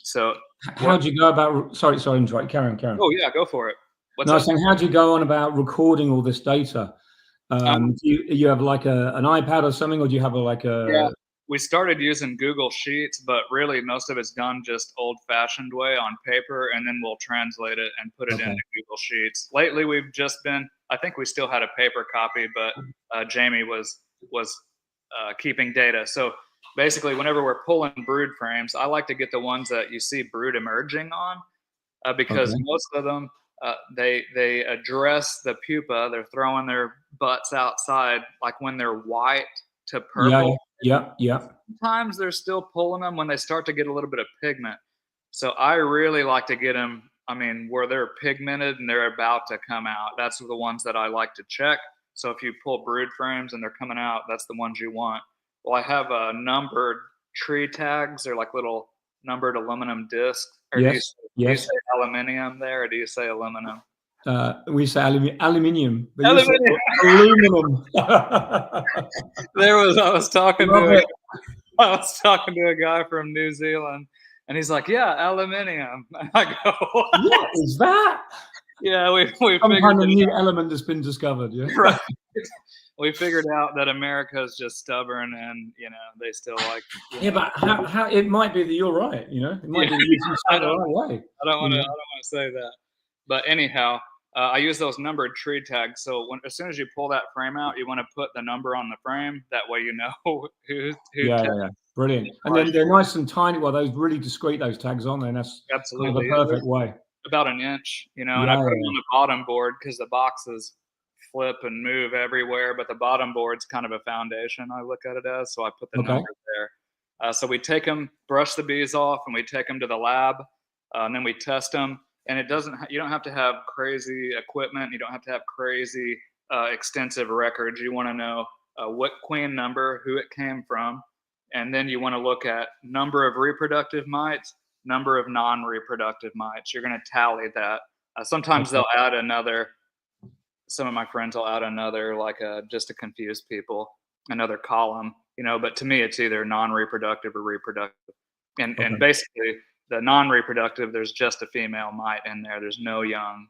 So how do you go about, sorry, interrupt, carry on. Oh yeah, go for it. I was saying, how do you go on about recording all this data? Do you have like an iPad or something, or do you have Yeah, we started using Google Sheets, but really most of it's done just old-fashioned way on paper, and then we'll translate it and put it into Google Sheets. Lately, we've just been, I think we still had a paper copy, but Jamie was keeping data. So basically, whenever we're pulling brood frames, I like to get the ones that you see brood emerging on, because most of them, they address the pupa. They're throwing their butts outside, like when they're white to purple. Yeah. Sometimes they're still pulling them when they start to get a little bit of pigment. So I really like to get them, where they're pigmented and they're about to come out. That's the ones that I like to check. So if you pull brood frames and they're coming out, that's the ones you want. Well, I have numbered tree tags. They're like little numbered aluminum discs. Or do you say aluminium there, or do you say aluminum? We say aluminium. Aluminum. I was talking to a guy from New Zealand, and he's like, "Yeah, aluminium." I go, "What is that?" Yeah, we some kind of new element that's been discovered. Yeah, right. We figured out that America is just stubborn, and they still like. But how it might be that you're right. It might be that you say the right way. I don't want to say that, but anyhow, I use those numbered tree tags. So as soon as you pull that frame out, you want to put the number on the frame. That way, you know who. Yeah. Brilliant. And then they're nice and tiny. Well, those really discreet, those tags, aren't they? And that's absolutely the perfect way. About an inch, and I put them on the bottom board because the boxes flip and move everywhere, but the bottom board's kind of a foundation, I look at it as, so I put the number there. So we take them, brush the bees off, and we take them to the lab, and then we test them. And you don't have to have crazy equipment. You don't have to have crazy extensive records. You want to know what queen number, who it came from, and then you want to look at number of reproductive mites, number of non-reproductive mites. You're going to tally that. Sometimes they'll add another. Some of my friends will add another, just to confuse people, another column, but to me, it's either non-reproductive or reproductive. And basically, the non-reproductive, there's just a female mite in there. There's no young.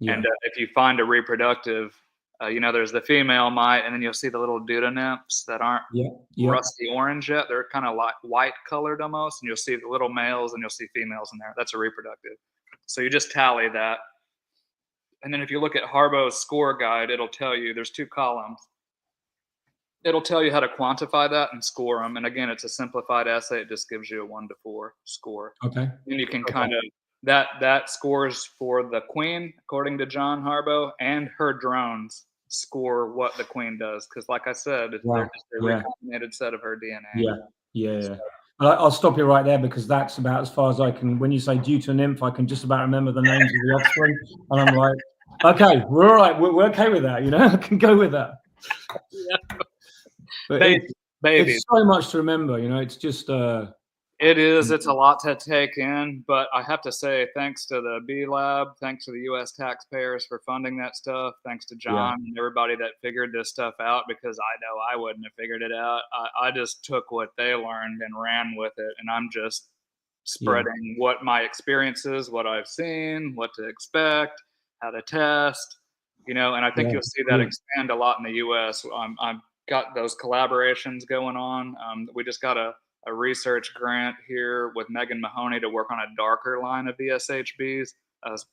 And if you find a reproductive, there's the female mite, and then you'll see the little duda nymphs that aren't rusty orange yet. They're kind of like white colored almost, and you'll see the little males and you'll see females in there. That's a reproductive. So you just tally that. And then if you look at Harbo's score guide, it'll tell you there's two columns. it'll tell you how to quantify that and score them. And again, it's a simplified assay. It just gives you a 1 to 4 score. Okay. And you can Okay. kind of that scores for the queen, according to John Harbaugh, and her drones score what the queen does. Because, like I said, they're just a recombinated set of her DNA. Yeah. I'll stop you right there because that's about as far as I can. When you say due to nymph, I can just about remember the names of the offspring, and I'm like, okay, we're all right. We're okay with that. I can go with that. Yeah. But it's so much to remember. It's just. It is. It's a lot to take in, but I have to say, thanks to the Bee Lab, thanks to the U.S. taxpayers for funding that stuff, thanks to John and everybody that figured this stuff out, because I know I wouldn't have figured it out. I just took what they learned and ran with it, and I'm just spreading what my experience is, what I've seen, what to expect, how to test, and I think you'll see that expand a lot in the U.S. I've got those collaborations going on. We just got a research grant here with Megan Mahoney to work on a darker line of VSH bees.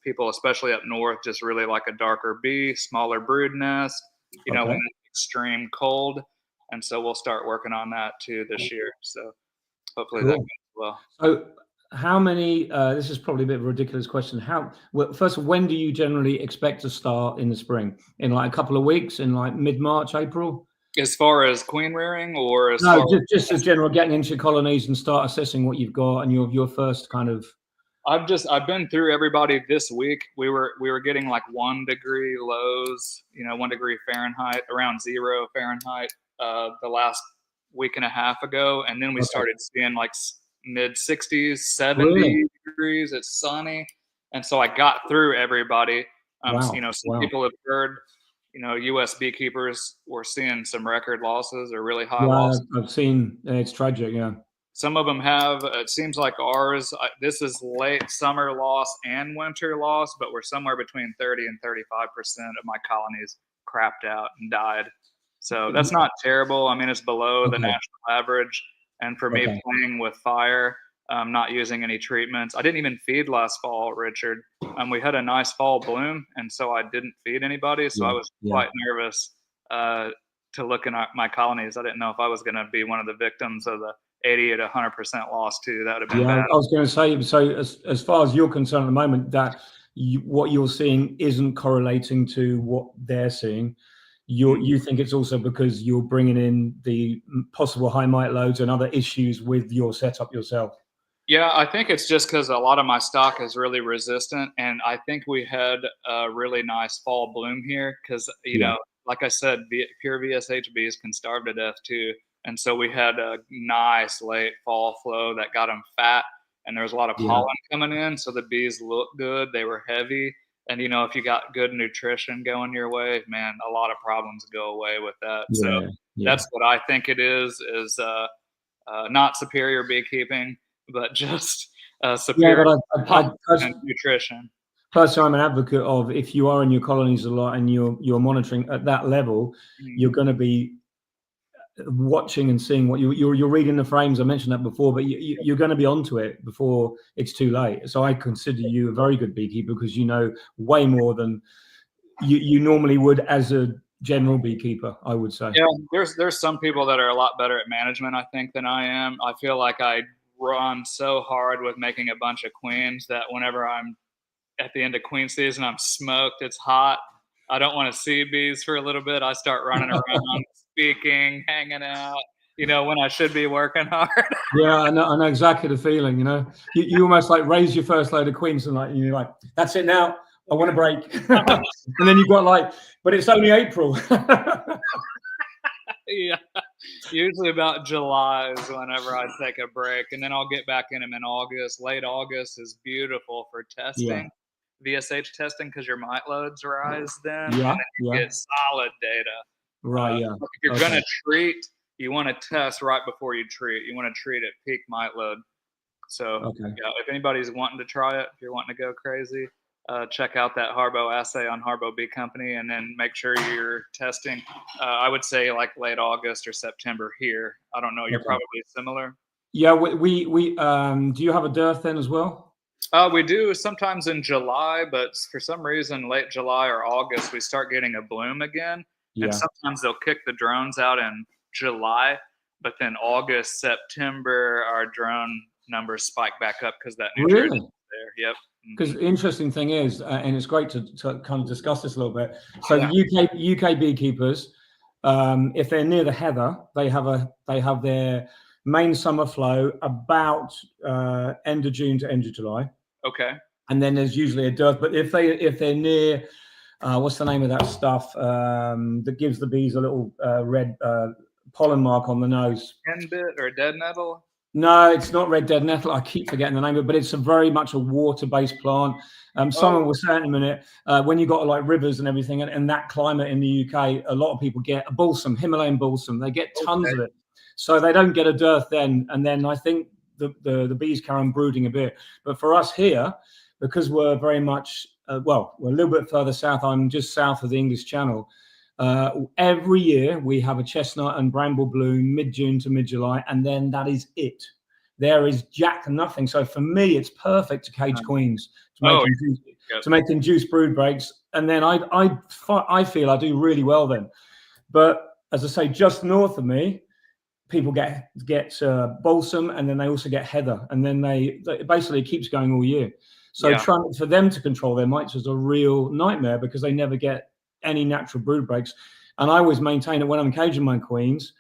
People, especially up north, just really like a darker bee, smaller brood nest, when it's extreme cold. And so we'll start working on that too this year. So hopefully that goes well. So how many, this is probably a bit of a ridiculous question. First of all, when do you generally expect to start in the spring? In like a couple of weeks, in like mid-March, April? As far as queen rearing, or just as general, getting into colonies and start assessing what you've got and your first kind of. I've been through everybody this week. We were getting like 1 degree lows, 1 degree Fahrenheit, around 0 Fahrenheit, the last week and a half ago, and then we started seeing like mid 60s, 70 degrees. It's sunny, and so I got through everybody. Some people have heard. U.S. beekeepers were seeing some record losses or really high losses. I've seen. It's tragic, yeah. Some of them have. It seems like ours, this is late summer loss and winter loss, but we're somewhere between 30 and 35% of my colonies crapped out and died. So that's not terrible. I mean, it's below the national average. And for me, playing with fire, not using any treatments. I didn't even feed last fall, Richard. We had a nice fall bloom, and so I didn't feed anybody. So I was quite nervous to look in my colonies. I didn't know if I was going to be one of the victims of the 80 to 100% loss too. That would have been bad. I was going to say, so as far as you're concerned at the moment, that what you're seeing isn't correlating to what they're seeing. You think it's also because you're bringing in the possible high mite loads and other issues with your setup yourself. Yeah, I think it's just because a lot of my stock is really resistant, and I think we had a really nice fall bloom here because, like I said, pure VSH bees can starve to death too. And so we had a nice late fall flow that got them fat, and there was a lot of pollen coming in, so the bees looked good. They were heavy, and if you got good nutrition going your way, man, a lot of problems go away with that. That's what I think it is not superior beekeeping, but just superior nutrition. Personally, I'm an advocate of, if you are in your colonies a lot and you're monitoring at that level, you're going to be watching and seeing what you're reading the frames. I mentioned that before, but you're going to be onto it before it's too late. So I consider you a very good beekeeper because you know way more than you normally would as a general beekeeper, I would say. Yeah, there's some people that are a lot better at management, I think, than I am. I feel like I run so hard with making a bunch of queens that whenever I'm at the end of queen season, I'm smoked, it's hot, I don't want to see bees for a little bit. I start running around, speaking, hanging out, when I should be working hard. Yeah, I know exactly the feeling, You almost like raise your first load of queens and you're like, that's it now, I want a break. And then you've got but it's only April. Yeah, usually about July is whenever I take a break, and then I'll get back in them in August. Late August is beautiful for testing, VSH testing, because your mite loads rise then, and then you get solid data. Right, If you're going to treat, you want to test right before you treat. You want to treat at peak mite load. So if anybody's wanting to try it, if you're wanting to go crazy, check out that Harbaugh assay on Harbaugh Bee Company, and then make sure you're testing. I would say like late August or September here. I don't know. You're probably similar. Yeah, we do you have a dearth then as well? We do sometimes in July, but for some reason, late July or August, we start getting a bloom again. And sometimes they'll kick the drones out in July, but then August, September, our drone numbers spike back up because that nutrition is there. Yep. Because the interesting thing is, and it's great to kind of discuss this a little bit. So the UK beekeepers, if they're near the heather, they have their main summer flow about end of June to end of July. Okay. And then there's usually a dearth. But if they're near, what's the name of that stuff that gives the bees a little red pollen mark on the nose? Henbit or dead nettle? No, it's not red dead nettle. I keep forgetting the name of it, but it's very much a water-based plant. Someone will say in a minute, when you got like rivers and everything, and that climate in the UK, a lot of people get a balsam, Himalayan balsam. They get tons of it, so they don't get a dearth then. And then I think the bees carry on brooding a bit. But for us here, because we're very much we're a little bit further south. I'm just south of the English Channel. Every year we have a chestnut and bramble bloom mid-June to mid-July, and then that is it. There is jack nothing. So for me, it's perfect to cage queens, to make induced brood breaks, and then I feel I do really well then. But as I say, just north of me, people get balsam, and then they also get heather, and then they basically it keeps going all year. So trying for them to control their mites is a real nightmare because they never get any natural brood breaks. And I always maintain that when I'm caging my queens,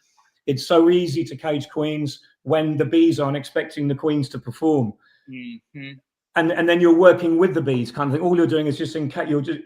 it's so easy to cage queens when the bees aren't expecting the queens to perform. Mm-hmm. And then you're working with the bees kind of thing. All you're doing is just you're just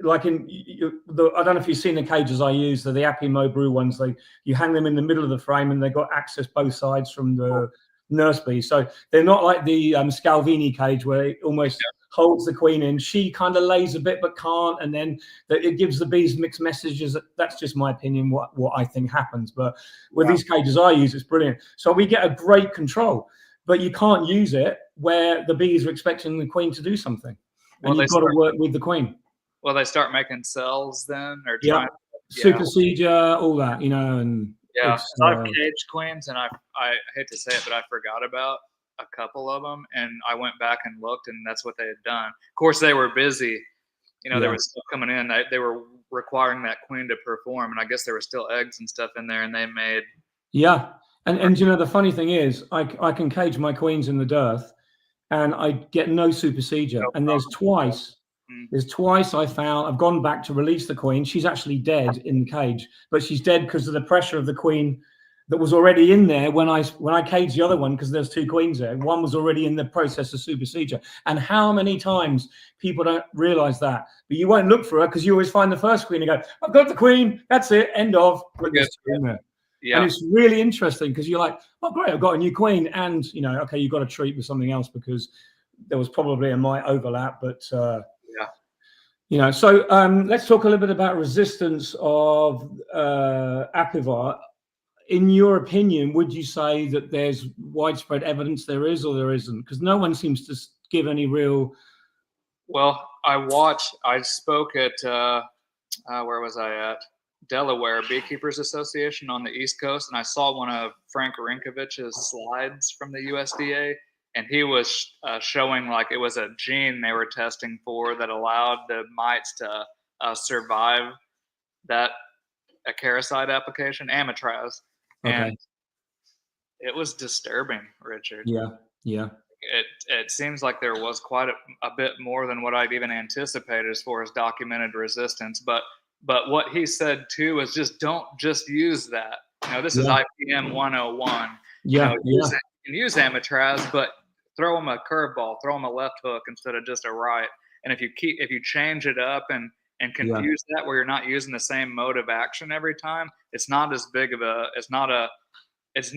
like I don't know if you've seen the cages I use, the Apimo brew ones. You hang them in the middle of the frame and they've got access both sides from the nurse bees. So they're not like the Scalvini cage where it almost holds the queen in. She kind of lays a bit but can't, and then it gives the bees mixed messages. That's just my opinion, what I think happens. But with these cages I use, it's brilliant. So we get a great control, but you can't use it where the bees are expecting the queen to do something, and you've got to work with the queen. Well, they start making cells then, or supersedure, all that, and I've caged queens, and I hate to say it, but I forgot about a couple of them, and I went back and looked, and that's what they had done. Of course, they were busy. There was stuff coming in. They were requiring that queen to perform, and I guess there were still eggs and stuff in there, and they made. Yeah, and the funny thing is, I can cage my queens in the dearth, and I get no supersedure. And there's twice I found I've gone back to release the queen. She's actually dead in the cage, but she's dead because of the pressure of the queen that was already in there when I caged the other one, because there's two queens there. One was already in the process of supersedure. And how many times people don't realize that? But you won't look for her because you always find the first queen and go, I've got the queen, that's it, end of. Yeah. And it's really interesting because you're like, oh, great, I've got a new queen. And, okay, you've got to treat with something else because there was probably a mite overlap. But, so let's talk a little bit about resistance of Apivar. In your opinion, would you say that there's widespread evidence there is or there isn't? Because no one seems to give any real. Well, I spoke at, where was I at? Delaware Beekeepers Association on the East Coast, and I saw one of Frank Rinkovich's slides from the USDA, and he was showing like it was a gene they were testing for that allowed the mites to survive that acaricide application, amitraz. And it was disturbing, Richard. Yeah. It seems like there was quite a bit more than what I'd even anticipated as far as documented resistance. But what he said too was just don't just use that. This is IPM 101. You can use amitraz, but throw them a curveball, throw them a left hook instead of just a right. And if you change it up and confuse that where you're not using the same mode of action every time, it's not as big of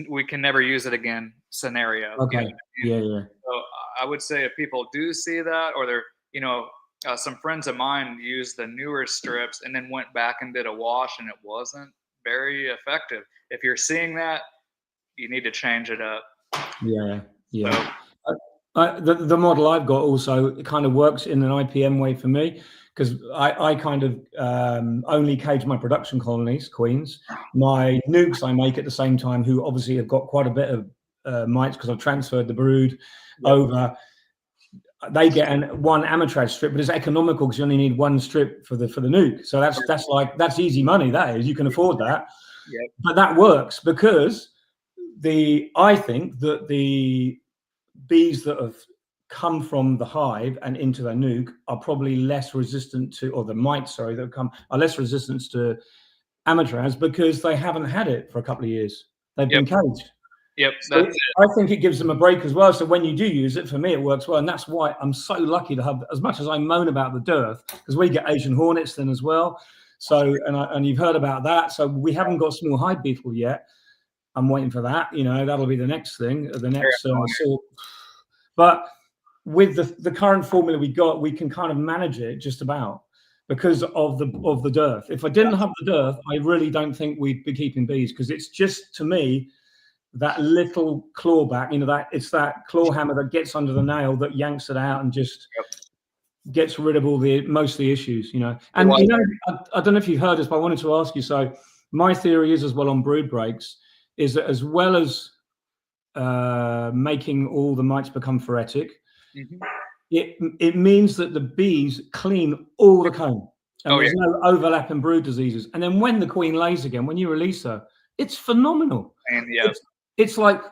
we can never use it again scenario. Okay. So I would say if people do see that, or they're, some friends of mine used the newer strips and then went back and did a wash and it wasn't very effective. If you're seeing that, you need to change it up. Yeah. So, the model I've got also, it kind of works in an IPM way for me, because I kind of only cage my production colonies, queens. My nukes I make at the same time, who obviously have got quite a bit of mites because I've transferred the brood over. They get one amitraz strip, but it's economical because you only need one strip for the nuke. So that's easy money. That is, you can afford that. Yep. But that works because I think that the bees that have come from the hive and into their nuke are probably less resistant to, or the mites, sorry, that have come are less resistant to amatraz because they haven't had it for a couple of years. They've been caged. Yep, So that's it. I think it gives them a break as well. So when you do use it, for me, it works well. And that's why I'm so lucky to have, as much as I moan about the dearth, because we get Asian hornets then as well. So, and you've heard about that. So we haven't got small hive beetle yet. I'm waiting for that. You know, that'll be the next thing, the next sort. But with the current formula we got, we can kind of manage it just about because of the dearth. If I didn't have the dearth, I really don't think we'd be keeping bees, because it's just, to me, that little clawback, you know, that it's that claw hammer that gets under the nail that yanks it out and just gets rid of most of the issues, you know. And you know, I don't know if you've heard this, but I wanted to ask you. So my theory is, as well, on brood breaks, is that as well as making all the mites become phoretic, it means that the bees clean all the comb, and there's no overlap in brood diseases. And then when the queen lays again, when you release her, it's phenomenal. And it's like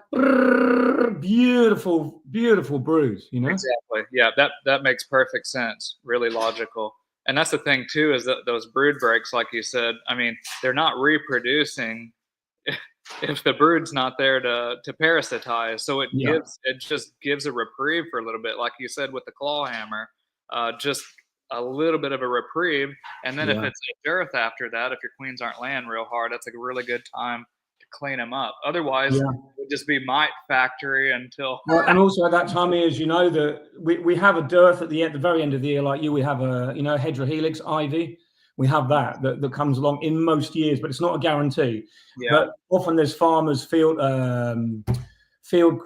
beautiful, beautiful brood, you know? Exactly. Yeah, that makes perfect sense. Really logical. And that's the thing too, is that those brood breaks, like you said, I mean, they're not reproducing if the brood's not there to parasitize. So it just gives a reprieve for a little bit, like you said with the claw hammer, just a little bit of a reprieve. And then if it's a dearth after that, if your queens aren't laying real hard, that's a really good time to clean them up. Otherwise, it would just be mite factory until. Well, and also at that time, as you know, that we have a dearth at the very end of the year, like you. We have a Hedra helix ivy. We have that comes along in most years, but it's not a guarantee. But often there's farmers field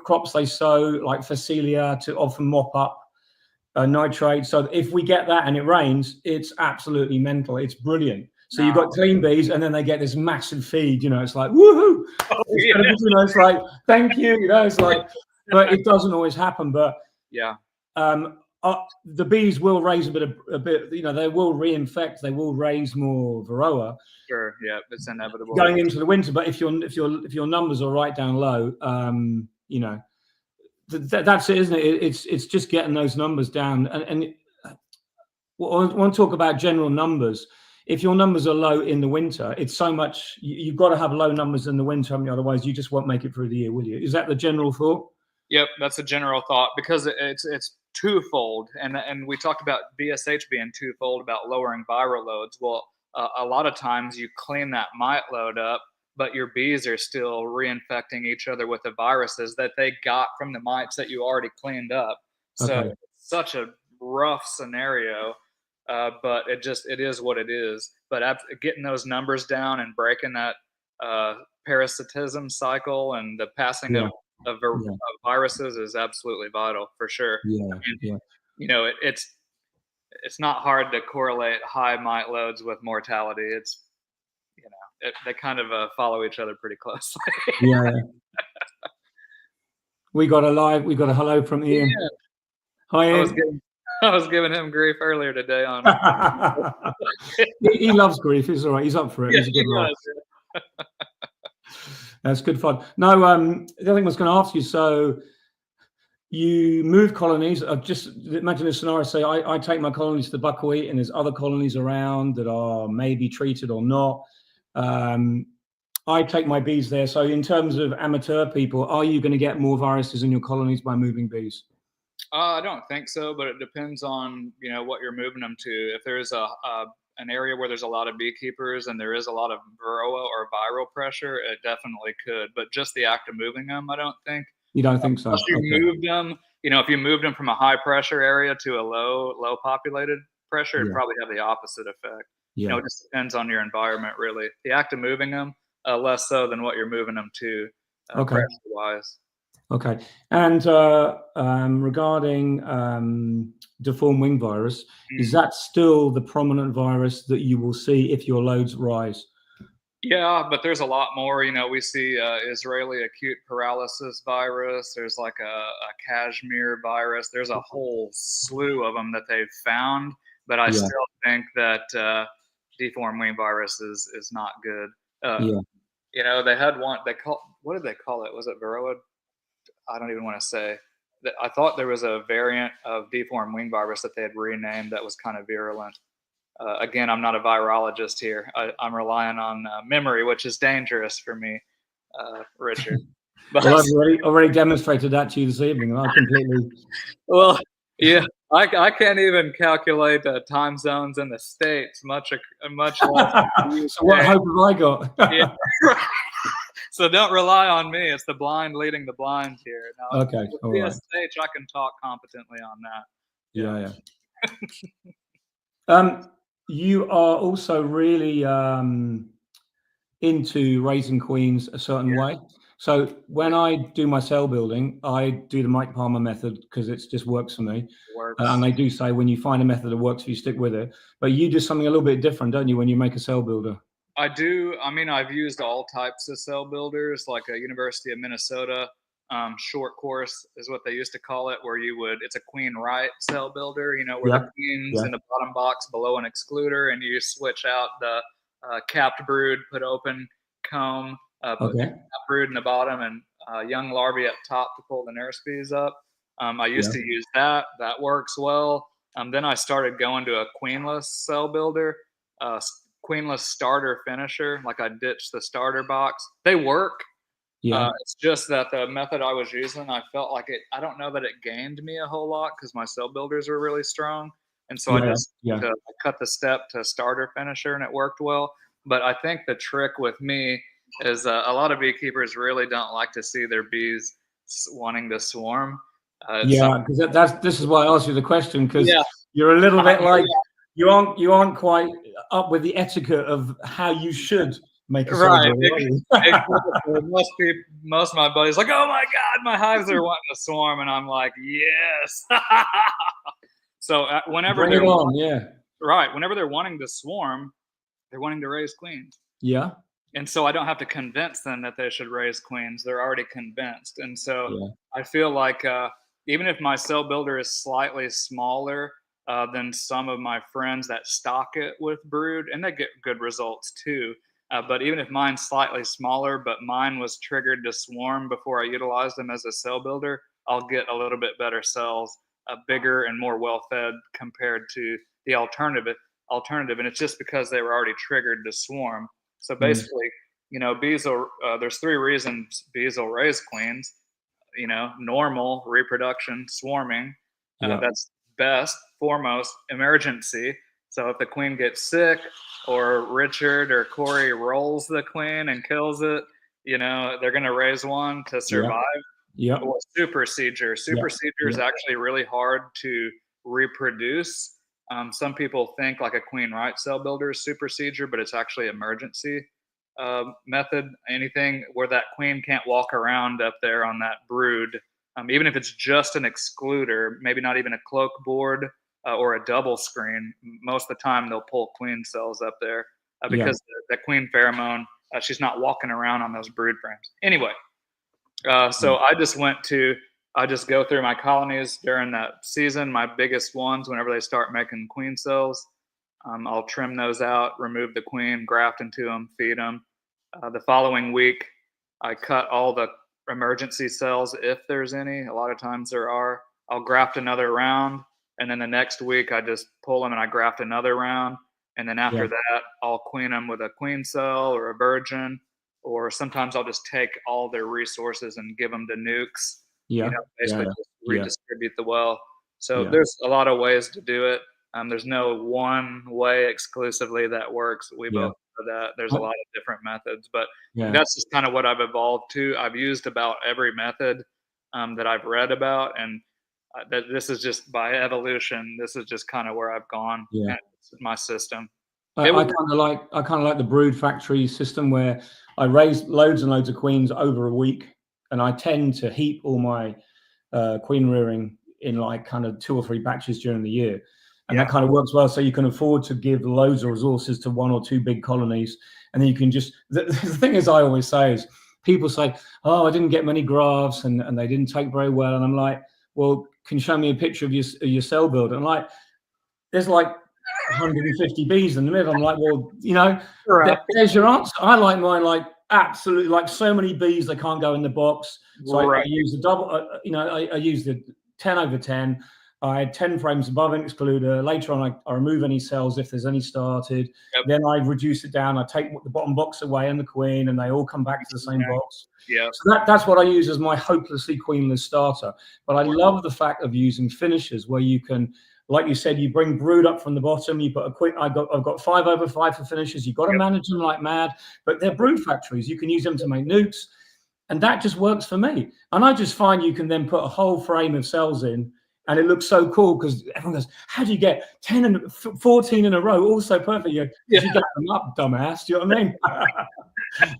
crops they sow, like Phacelia, to often mop up nitrate. So if we get that and it rains, it's absolutely mental. It's brilliant. So you've got clean bees, and then they get this massive feed. You know, it's like woohoo! You know, it's like thank you. You know, it's like, but it doesn't always happen. But the bees will raise a bit. You know, they will reinfect. They will raise more varroa. Sure. Yeah, it's inevitable going into the winter. But if your numbers are right down low, you know, that's it, isn't it? It's just getting those numbers down. And I want to talk about general numbers. If your numbers are low in the winter, it's so much. You've got to have low numbers in the winter, otherwise you just won't make it through the year, will you? Is that the general thought? Yep, that's the general thought, because it's twofold, and we talked about VSH being twofold about lowering viral loads. Well, a lot of times you clean that mite load up, but your bees are still reinfecting each other with the viruses that they got from the mites that you already cleaned up. So it's such a rough scenario, but it is what it is. But getting those numbers down and breaking that parasitism cycle and the passing of viruses is absolutely vital, for sure. You know, it's not hard to correlate high mite loads with mortality. It's, you know, they kind of follow each other pretty closely. We got a hello from Ian. Hi, Ian. I was giving him grief earlier today on. He loves grief. He's all right. He's up for it. He's a good laugh. That's good fun. No, the other thing I was going to ask you. So you move colonies. Just imagine this scenario. Say I take my colonies to buckwheat, and there's other colonies around that are maybe treated or not. I take my bees there. So in terms of amateur people, are you going to get more viruses in your colonies by moving bees? I don't think so, but it depends on, you know, what you're moving them to. If there's an area where there's a lot of beekeepers and there is a lot of varroa or viral pressure, it definitely could. But just the act of moving them, I don't think. You don't think so? Unless you moved them, you know, if you moved them from a high pressure area to a low populated pressure, it'd probably have the opposite effect. You know, it just depends on your environment, really. The act of moving them, less so than what you're moving them to, pressure-wise. Okay. And regarding deformed wing virus, is that still the prominent virus that you will see if your loads rise? Yeah, but there's a lot more. You know, we see Israeli acute paralysis virus. There's like a Kashmir virus. There's a whole slew of them that they've found. But I still think that deformed wing virus is not good. You know, they had one. What did they call it? Was it Varroa? I don't even want to say. I thought there was a variant of deformed wing virus that they had renamed that was kind of virulent. Again, I'm not a virologist here. I'm relying on memory, which is dangerous for me, Richard. But well, I've already demonstrated that to you this evening, and I completely. Well, yeah, I can't even calculate time zones in the States, much less. So what hope have I got? Yeah. So don't rely on me. It's the blind leading the blind here. Now, okay, all right. VSH, I can talk competently on that. Yeah. You are also really into raising queens a certain way. So when I do my cell building, I do the Mike Palmer method because it just works for me. And they do say when you find a method that works for you, stick with it. But you do something a little bit different, don't you, when you make a cell builder? I do. I mean, I've used all types of cell builders, like a University of Minnesota short course is what they used to call it, where it's a queen right cell builder, you know, where the queen's in the bottom box below an excluder, and you switch out the capped brood, put open comb, put capped brood in the bottom, and young larvae up top to pull the nurse bees up. I used to use that. That works well. Then I started going to a queenless cell builder, queenless starter finisher. Like I ditched the starter box. They work. It's just that the method I was using, I felt like I don't know that it gained me a whole lot because my cell builders were really strong. And so I just cut the step to starter finisher, and it worked well. But I think the trick with me is a lot of beekeepers really don't like to see their bees wanting to swarm. Because this is why I asked you the question, because you're a little bit like you aren't quite up with the etiquette of how you should make a cell builder. Most of my buddies like, oh my God, my hives are wanting to swarm, and I'm like, yes. So whenever whenever they're wanting to swarm, they're wanting to raise queens. Yeah. And so I don't have to convince them that they should raise queens. They're already convinced. And so I feel like even if my cell builder is slightly smaller than some of my friends that stock it with brood, and they get good results too. But even if mine's slightly smaller, but mine was triggered to swarm before I utilized them as a cell builder, I'll get a little bit better cells, bigger and more well-fed compared to the alternative. And it's just because they were already triggered to swarm. So basically, you know, there's 3 reasons bees will raise queens. You know, normal reproduction, swarming. That's best, foremost, emergency. So if the queen gets sick, or Richard or Cory rolls the queen and kills it, you know, they're going to raise one to survive. Or supersedure. Supersedure is actually really hard to reproduce. Some people think like a queen right cell builder is supersedure, but it's actually emergency method. Anything where that queen can't walk around up there on that brood, even if it's just an excluder, maybe not even a cloak board or a double screen, most of the time they'll pull queen cells up there because the queen pheromone, she's not walking around on those brood frames. Anyway, so I just go through my colonies during that season, my biggest ones, whenever they start making queen cells. I'll trim those out, remove the queen, graft into them, feed them. The following week, I cut all the emergency cells if there's any. A lot of times there are. I'll graft another round, and then the next week I just pull them and I graft another round. And then after that, I'll queen them with a queen cell or a virgin, or sometimes I'll just take all their resources and give them to nukes. You know, basically just redistribute the well. So there's a lot of ways to do it. There's no one way exclusively that works. We both know that. There's a lot of different methods, but that's just kind of what I've evolved to. I've used about every method that I've read about, and this is just by evolution. This is just kind of where I've gone. My system. I kind of like the brood factory system where I raise loads and loads of queens over a week, and I tend to heap all my queen rearing in like kind of 2 or 3 batches during the year. And that kind of works well. So you can afford to give loads of resources to 1 or 2 big colonies. And then you can just, the thing is, I always say is people say, oh, I didn't get many grafts and they didn't take very well. And I'm like, well, can you show me a picture of your cell builder? And like, there's like 150 bees in the middle. I'm like, well, you know, there's your answer. I like mine like absolutely, like so many bees, they can't go in the box. So I use the double, you know, I use the 10/10. I had 10 frames above an excluder. Later on, I remove any cells if there's any started. Yep. Then I reduce it down. I take the bottom box away and the queen, and they all come back to the same box. Yeah. So that's what I use as my hopelessly queenless starter. But I love the fact of using finishers where you can, like you said, you bring brood up from the bottom. You put a quick. I've got 5/5 for finishers. You've got to manage them like mad, but they're brood factories. You can use them to make nukes, and that just works for me. And I just find you can then put a whole frame of cells in. And it looks so cool because everyone goes, how do you get 10 and 14 in a row? All so perfect. You get them up, dumbass. Do you know what I mean?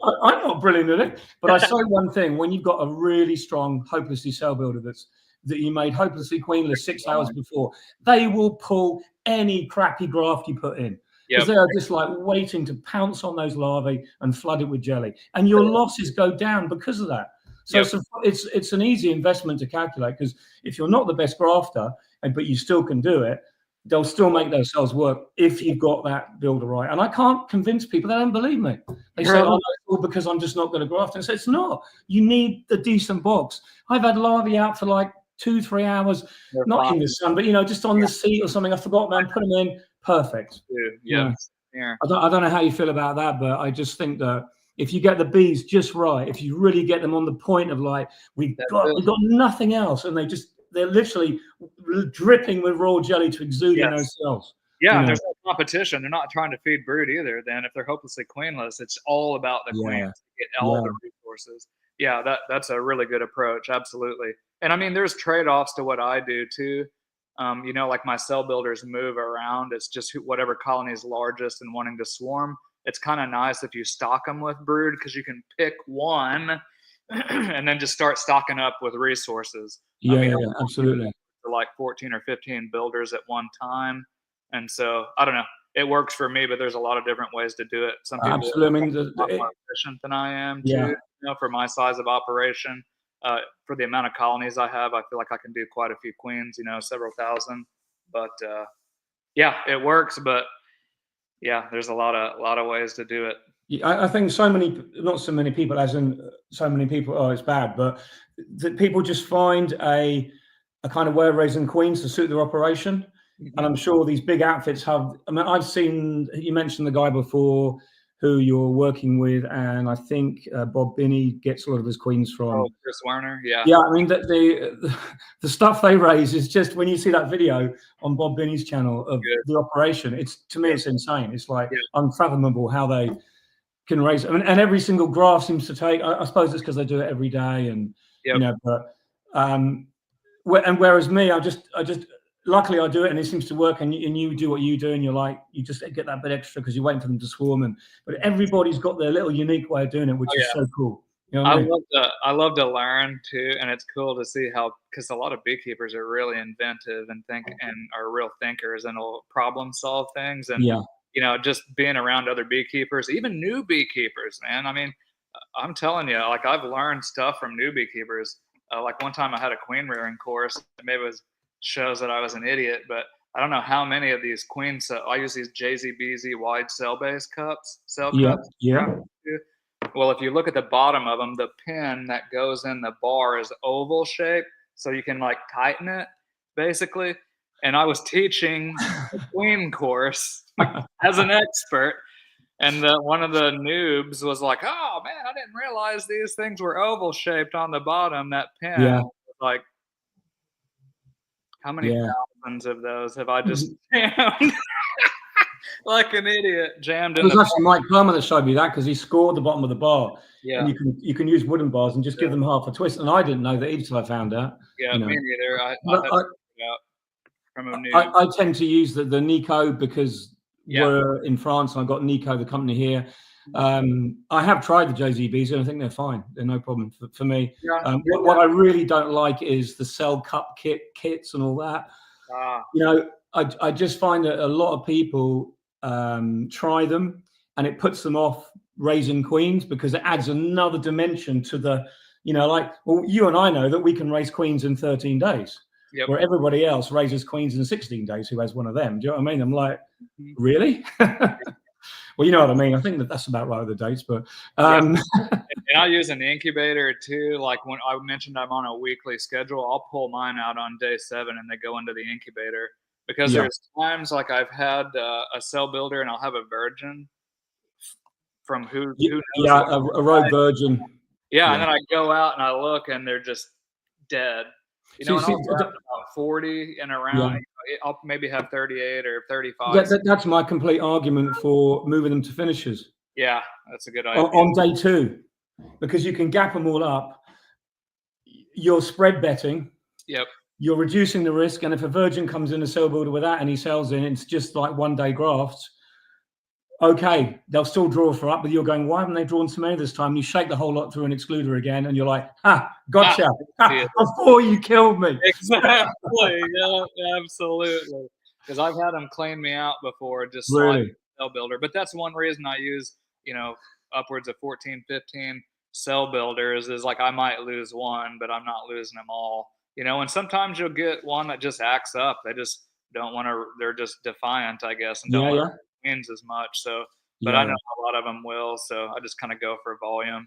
I'm not brilliant at it. But I say one thing, when you've got a really strong, hopelessly cell builder that you made hopelessly queenless 6 hours before, they will pull any crappy graft you put in. Because they are just like waiting to pounce on those larvae and flood it with jelly. And your losses go down because of that. So it's an easy investment to calculate, because if you're not the best grafter, but you still can do it, they'll still make those cells work if you've got that builder right. And I can't convince people. They don't believe me. They say, oh, no, because I'm just not going to graft. And so it's not. You need the decent box. I've had larvae out for like 2-3 hours, not in the sun, but, you know, just on the seat or something. I forgot, man, put them in. Perfect. Yeah. I don't know how you feel about that, but I just think that if you get the bees just right, if you really get them on the point of like, we've got nothing else, and they're literally dripping with raw jelly to exude in those cells. Yeah, there's no competition. They're not trying to feed brood either. Then if they're hopelessly queenless, it's all about the queens to get all the resources. Yeah, that's a really good approach. Absolutely. And I mean, there's trade-offs to what I do too. You know, like my cell builders move around. It's just whatever colony is largest and wanting to swarm. It's kind of nice if you stock them with brood, because you can pick one and then just start stocking up with resources. Absolutely. Like 14 or 15 builders at one time. And so, I don't know, it works for me, but there's a lot of different ways to do it. Some people are more efficient than I am too, you know, for my size of operation. For the amount of colonies I have, I feel like I can do quite a few queens, you know, several thousand. But yeah, it works. But yeah, there's a lot of ways to do it. I think not so many people, as in so many people, oh, it's bad, but that people just find a kind of way of raising queens to suit their operation. And I'm sure these big outfits have, I mean, I've seen, you mentioned the guy before who you're working with, and I think Bob Binney gets a lot of his queens from. Oh, Chris Werner, yeah. Yeah, I mean, the stuff they raise is just, when you see that video on Bob Binney's channel of the operation, to me, it's insane. It's like unfathomable how they can raise it. I mean, and every single graft seems to take, I suppose it's because they do it every day, and, you know, but, and whereas me, I just, luckily I do it and it seems to work, and you do what you do, and you're like, you just get that bit extra because you're waiting for them to swarm. But everybody's got their little unique way of doing it, which is so cool. You know what I mean? I love to learn too, and it's cool to see how, because a lot of beekeepers are really inventive and are real thinkers and will problem solve things. And you know, just being around other beekeepers, even new beekeepers, man. I mean, I'm telling you, like, I've learned stuff from new beekeepers. Like one time I had a queen rearing course. Maybe it shows that I was an idiot, but I don't know how many of these queens. I use these JZBZ wide cell-based cups. Well, if you look at the bottom of them, the pin that goes in the bar is oval shaped, so you can like tighten it, basically. And I was teaching a queen course as an expert, and one of the noobs was like, "Oh man, I didn't realize these things were oval shaped on the bottom." That pin, was like, how many thousands of those have I just jammed? Like an idiot, jammed in. It was actually Mike Plummer that showed me that, because he scored the bottom of the bar. Yeah, and you can use wooden bars and just give them half a twist. And I didn't know that until I found out. Yeah, me neither. I tend to use the Nico because we're in France and I've got Nico, the company here. I have tried the JZBs and I think they're fine. They're no problem for me. What I really don't like is the cell cup kits and all that. You know, I just find that a lot of people try them and it puts them off raising queens, because it adds another dimension to the, you know, like, well, you and I know that we can raise queens in 13 days. Where everybody else raises queens in 16 days who has one of them. Do you know what I mean? I'm like, really? Well, you know what I mean. I think that's about right with the dates, but And I use an incubator too. Like when I mentioned I'm on a weekly schedule, I'll pull mine out on day 7 and they go into the incubator because there's times like I've had a cell builder and I'll have a virgin from who knows what. A rogue virgin. Yeah, and then I go out and I look and they're just dead. You know, and I'll grab about 40 and around. I'll maybe have 38 or 35. That's my complete argument for moving them to finishers. Yeah, that's a good idea. On day 2, because you can gap them all up. You're spread betting. Yep. You're reducing the risk, and if a virgin comes in a cell builder without any cells in, it's just like 1-day grafts. Okay, they'll still draw for up, but you're going, why haven't they drawn so many this time? You shake the whole lot through an excluder again, and you're like, gotcha. Before you killed me. Exactly. Yeah, absolutely. Because I've had them clean me out before, just like cell builder. But that's one reason I use, upwards of 14, 15 cell builders is like I might lose one, but I'm not losing them all. And sometimes you'll get one that just acts up. They just don't want to. They're just defiant, I guess, and don't want to wins as much. So, but I know a lot of them will. So I just kind of go for volume.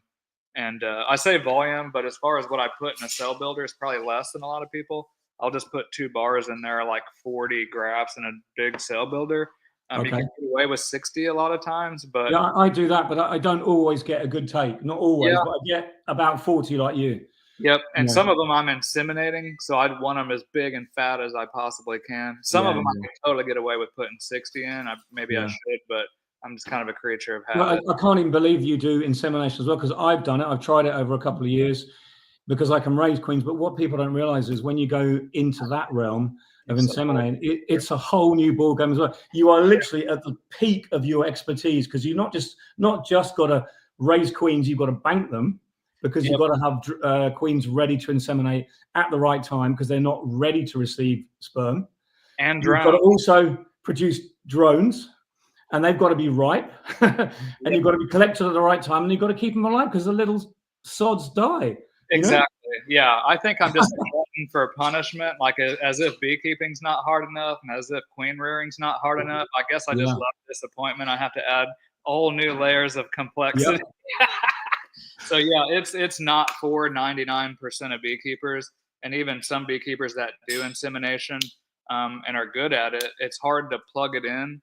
And I say volume, but as far as what I put in a cell builder is probably less than a lot of people. I'll just put 2 bars in there, like 40 grafts in a big cell builder. You can get away with 60 a lot of times, but yeah, I do that, but I don't always get a good take. Not always, but I get about 40 like you. Yep, and some of them I'm inseminating, so I'd want them as big and fat as I possibly can. Some of them I can totally get away with putting 60 in. Maybe I should, but I'm just kind of a creature of habit. Well, I can't even believe you do insemination as well, because I've done it. I've tried it over a couple of years because I can raise queens. But what people don't realize is when you go into that realm of inseminating, it's a whole new ball game as well. You are literally at the peak of your expertise because you've not just got to raise queens, you've got to bank them. Because you've got to have queens ready to inseminate at the right time because they're not ready to receive sperm. And you've got to also produce drones, and they've got to be ripe, and you've got to be collected at the right time, and you've got to keep them alive because the little sods die. Exactly. Yeah, I think I'm just looking for punishment, like as if beekeeping's not hard enough, and as if queen rearing's not hard enough. I guess I just love disappointment. I have to add all new layers of complexity. So yeah, it's not for 99% of beekeepers, and even some beekeepers that do insemination and are good at it. It's hard to plug it in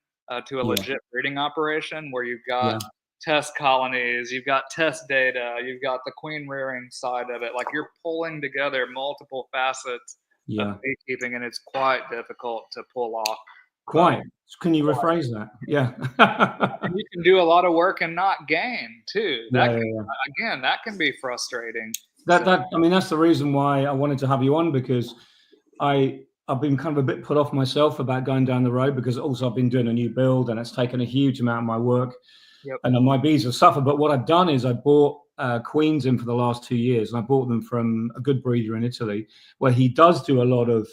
to a legit breeding operation where you've got test colonies, you've got test data, you've got the queen rearing side of it. Like you're pulling together multiple facets of beekeeping, and it's quite difficult to pull off. Quite. Can you rephrase that? Yeah. And you can do a lot of work and not gain too. Again, that can be frustrating. I mean, that's the reason why I wanted to have you on, because I've been kind of a bit put off myself about going down the road, because also I've been doing a new build and it's taken a huge amount of my work. And my bees have suffered. But what I've done is I bought queens in for the last 2 years, and I bought them from a good breeder in Italy, where he does do a lot of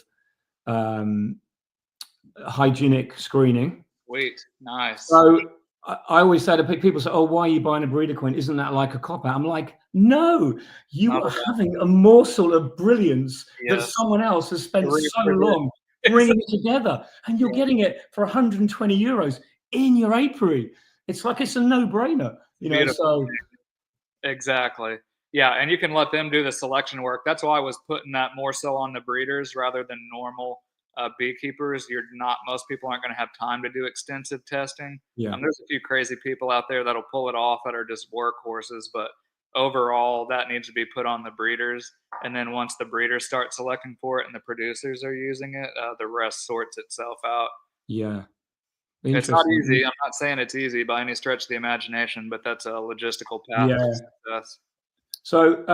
hygienic screening. Sweet, nice. So I always say to people, say, "Oh, why are you buying a breeder queen? Isn't that like a cop out?" I'm like, no, you are having a morsel of brilliance that someone else has spent so long bringing it together, and you're getting it for 120 euros in your apiary. It's like it's a no-brainer, So exactly. Yeah, and you can let them do the selection work. That's why I was putting that more so on the breeders rather than normal beekeepers. Most people aren't going to have time to do extensive testing. There's a few crazy people out there that'll pull it off that are just workhorses, but overall that needs to be put on the breeders. And then once the breeders start selecting for it and the producers are using it, the rest sorts itself out. It's not easy. I'm not saying it's easy by any stretch of the imagination, but that's a logistical path to success. So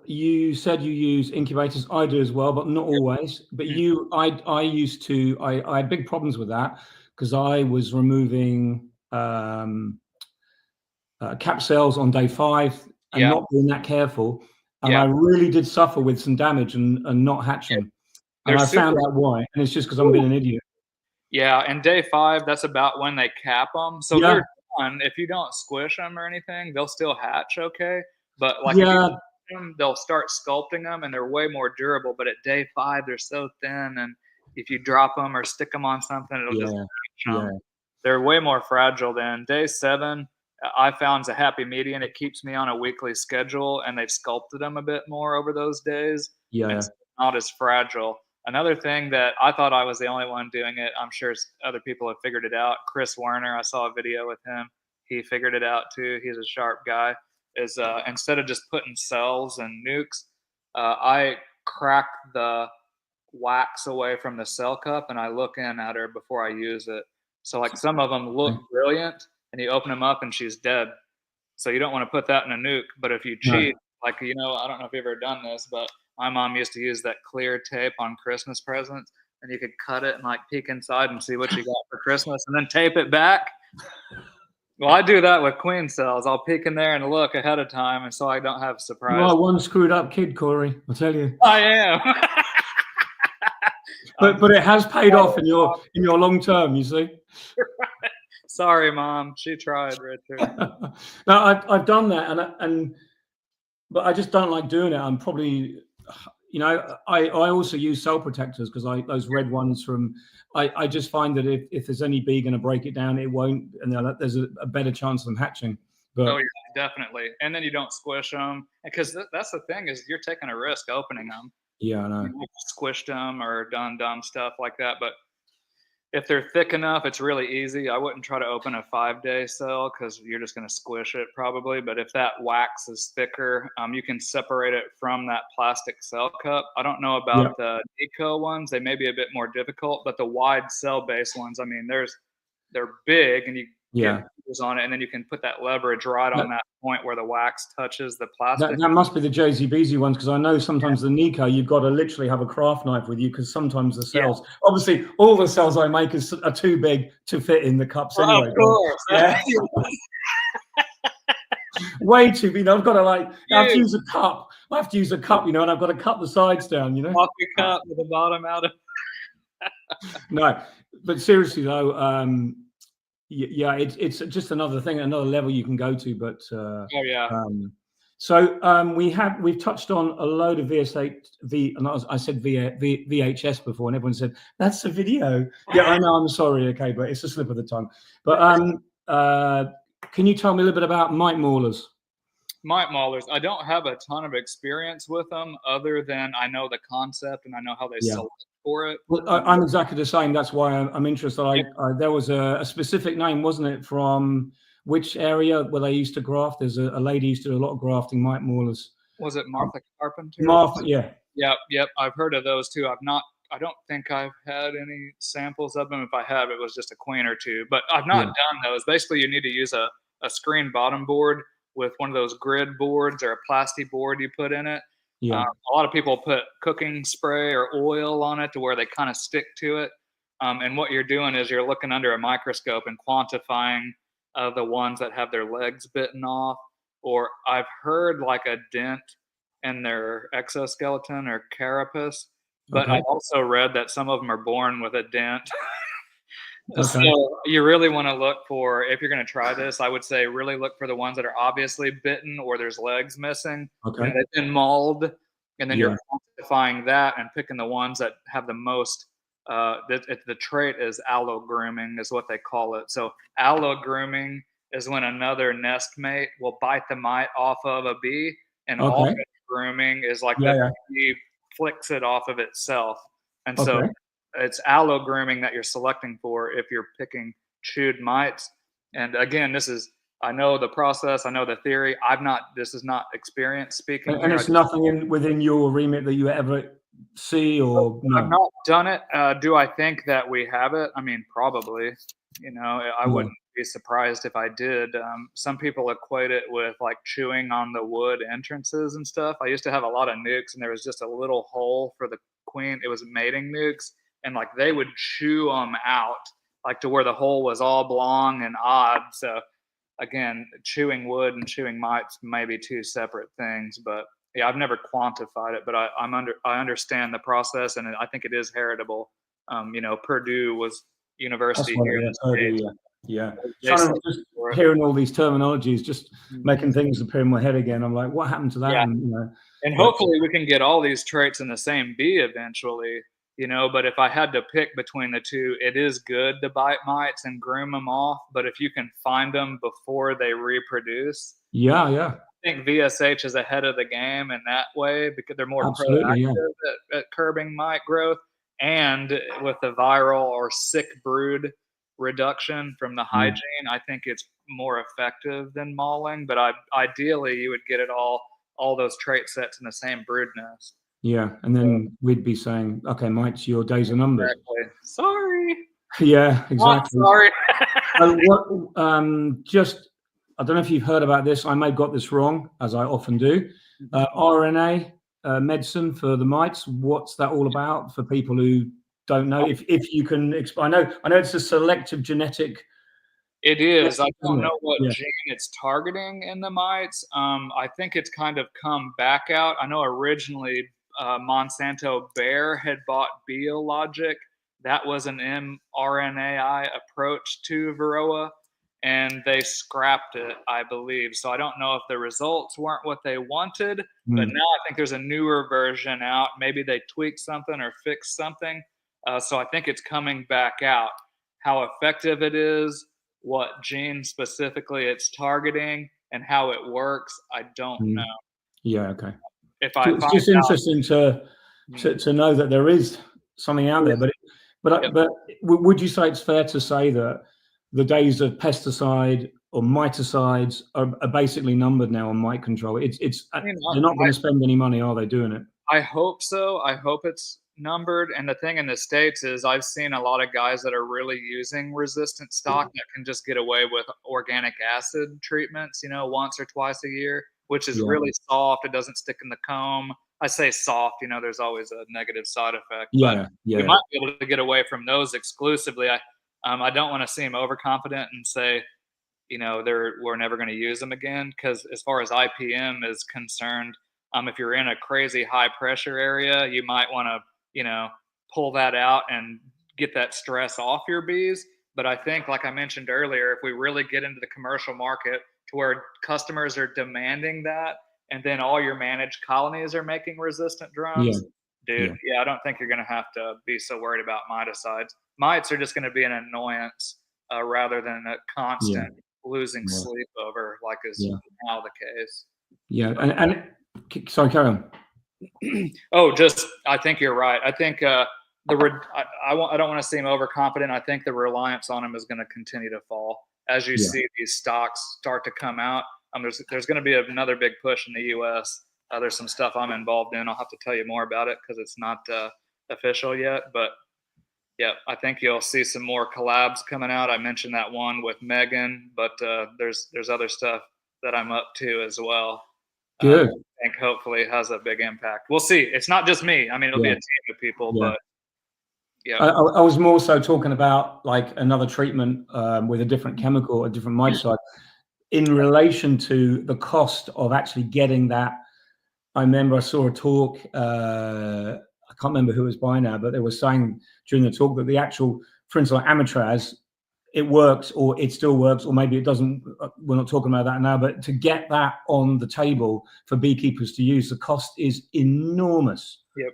you said you use incubators. I do as well, but not always. But I had big problems with that because I was removing cap cells on day 5 and not being that careful. And I really did suffer with some damage and not hatching. And I found out why. And it's just because I'm being an idiot. Yeah, and day 5, that's about when they cap them. So they're done. If you don't squish them or anything, they'll still hatch okay. But like if you them, they'll start sculpting them, and they're way more durable. But at day 5, they're so thin, and if you drop them or stick them on something, it'll just hatch them. they're way more fragile than day 7. I found is a happy median. It keeps me on a weekly schedule, and they've sculpted them a bit more over those days. Yeah. And it's not as fragile. Another thing that I thought I was the only one doing it, I'm sure other people have figured it out. Chris Werner, I saw a video with him. He figured it out too. He's a sharp guy. Is instead of just putting cells and nukes, I crack the wax away from the cell cup and I look in at her before I use it. So like some of them look brilliant, and you open them up and she's dead. So you don't want to put that in a nuke. But if you cheat, like, you know, I don't know if you've ever done this, but my mom used to use that clear tape on Christmas presents, and you could cut it and like peek inside and see what you got for Christmas and then tape it back. Well, I do that with queen cells. I'll peek in there and look ahead of time, and so I don't have surprise. You are one screwed up kid, Cory, I'll tell you. I am. But it has paid off in your long term, you see. Sorry, Mom. She tried, Richard. No, I've done that, but I just don't like doing it. I'm probably, you know, I also use cell protectors because those red ones from. I just find that if there's any bee going to break it down, it won't, and there's a better chance of them hatching. But, oh yeah, definitely. And then you don't squish them, because that's the thing, is you're taking a risk opening them. Yeah, I know. You've squished them or done dumb stuff like that. But if they're thick enough, it's really easy. I wouldn't try to open a 5-day cell because you're just going to squish it probably. But if that wax is thicker, you can separate it from that plastic cell cup. I don't know about the Nico ones. They may be a bit more difficult, but the wide cell-based ones, I mean, they're big, and you get on it, and then you can put that leverage right on that point where the wax touches the plastic. That must be the JZBZ ones, because I know sometimes the Nico, you've got to literally have a craft knife with you, because sometimes the cells, obviously all the cells I make are too big to fit in the cups anyway. Of course. Yeah. Way too big. I've got to I have to use a cup. I have to use a cup, you know, and I've got to cut the sides down, you know. Coffee cup with the bottom out of. No, but seriously though, yeah, it's just another thing, another level you can go to. But we've touched on a load of and I said VHS before, and everyone said that's a video. Yeah, I know. I'm sorry. Okay, but it's a slip of the tongue. But can you tell me a little bit about mite maulers? Mite maulers. I don't have a ton of experience with them, other than I know the concept and I know how they select for it. Well, I'm exactly the same. That's why I'm interested. There was a specific name, wasn't it, from which area where they used to graft? There's a lady used to do a lot of grafting mite maulers. Was it Martha Carpenter? Martha, yeah. Yep. I've heard of those too. I don't think I've had any samples of them. If I have, it was just a queen or two. But I've not done those. Basically, you need to use a screen bottom board with one of those grid boards or a plastic board you put in it. Yeah. A lot of people put cooking spray or oil on it to where they kind of stick to it. And what you're doing is you're looking under a microscope and quantifying the ones that have their legs bitten off. Or I've heard like a dent in their exoskeleton or carapace. But I also read that some of them are born with a dent. So you really want to look for, if you're going to try this, I would say really look for the ones that are obviously bitten or there's legs missing. And they've been mauled. And then you're quantifying that and picking the ones that have the most. The trait is allo grooming is what they call it. So allo grooming is when another nest mate will bite the mite off of a bee. And all grooming is like the bee flicks it off of itself. And so it's allo grooming that you're selecting for if you're picking chewed mites. And again, I know the process, I know the theory. This is not experience speaking. And it's nothing within your remit that you ever see or no? I've not done it. Do I think that we have it? I mean, probably. You know, I wouldn't be surprised if I did. Some people equate it with like chewing on the wood entrances and stuff. I used to have a lot of nukes, and there was just a little hole for the queen. It was mating nukes, and like they would chew them out, like to where the hole was oblong and odd. So again, chewing wood and chewing mites may be two separate things, but yeah, I've never quantified it, but I understand the process, and I think it is heritable. You know, Purdue was university here in the States. Just hearing all these terminologies, just making things appear in my head again. I'm like, what happened to that? And hopefully we can get all these traits in the same bee eventually. you know, but if I had to pick between the two, it is good to bite mites and groom them off. But if you can find them before they reproduce, Yeah, yeah, I think VSH is ahead of the game in that way because they're more absolutely, yeah, proactive at curbing mite growth. And with the viral or sick brood reduction from the yeah, hygiene, I think it's more effective than mauling. But ideally, you would get it all those trait sets in the same brood nest. yeah. And So, then we'd be saying, okay, mites, your days are numbered. exactly. Sorry. Yeah, Not exactly. sorry. Just, I don't know if you've heard about this. I may have got this wrong, as I often do. RNA medicine for the mites. What's that all about for people who don't know? If you can explain, I know it's a selective genetic. It is. I Isn't don't it? know what Yeah. gene it's targeting in the mites. I think it's kind of come back out. I know originally Monsanto Bayer had bought Biologic. That was an mRNAi approach to Varroa, and they scrapped it, I believe. So I don't know if the results weren't what they wanted, but now I think there's a newer version out. Maybe they tweaked something or fixed something. So I think it's coming back out. How effective it is, what gene specifically it's targeting, and how it works, I don't know. Yeah. Okay. If I It's find just out, interesting to know that there is something out there. yep. But would you say it's fair to say that the days of pesticide or miticides are basically numbered now on mite control? It's I mean, they're not going to spend any money, are they, doing it? I hope so. I hope it's numbered. And the thing in the States is I've seen a lot of guys that are really using resistant stock that can just get away with organic acid treatments, you know, once or twice a year, which is Yeah. really soft. It doesn't stick in the comb. I say soft, you know, there's always a negative side effect, but Yeah. we Yeah. might be able to get away from those exclusively. I don't want to seem overconfident and say, you know, we're never going to use them again. Because as far as IPM is concerned, if you're in a crazy high pressure area, you might want to, you know, pull that out and get that stress off your bees. But I think, like I mentioned earlier, if we really get into the commercial market to where customers are demanding that, and then all your managed colonies are making resistant Yeah. drones, dude, Yeah. yeah, I don't think you're going to have to be so worried about miticides. Mites are just going to be an annoyance rather than a Yeah. constant losing Yeah. sleep over, like is Yeah. now the case. Yeah. Sorry, carry on. Oh, just I think you're right. I think I don't want to seem overconfident. I think the reliance on them is going to continue to fall as you Yeah. see these stocks start to come out. There's going to be another big push in the U.S. There's some stuff I'm involved in. I'll have to tell you more about it because it's not official yet. But yeah, I think you'll see some more collabs coming out. I mentioned that one with Megan, but there's other stuff that I'm up to as well. Good. I think hopefully has a big impact. We'll see. It's not just me. I mean, it'll be Yeah. a team of people, Yeah. but yeah. I was more so talking about like another treatment with a different chemical, a different miticide, in relation to the cost of actually getting that. I remember I saw a talk. I can't remember who it was by now, but they were saying during the talk that the actual, for instance, like Amatraz, it works or it still works, or maybe it doesn't. We're not talking about that now, but to get that on the table for beekeepers to use, the cost is enormous. Yep.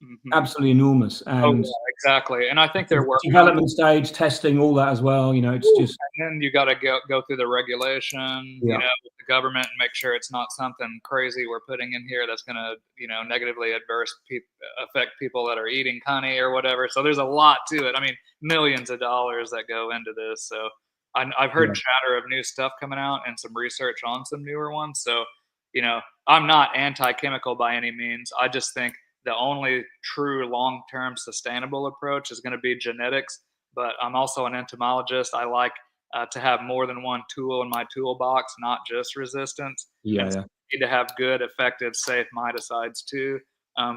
Mm-hmm. Absolutely enormous. And yeah, exactly. And I think they're working development stage, testing, all that as well. You know, it's just. And then you got to go through the regulation, you know, with the government and make sure it's not something crazy we're putting in here that's going to, you know, negatively affect people that are eating honey or whatever. So there's a lot to it. I mean, millions of dollars that go into this. So I've heard chatter of new stuff coming out and some research on some newer ones. So, you know, I'm not anti-chemical by any means. I just think the only true long-term sustainable approach is going to be genetics. But I'm also an entomologist. I like to have more than one tool in my toolbox, not just resistance. Yeah. So you need to have good, effective, safe miticides too,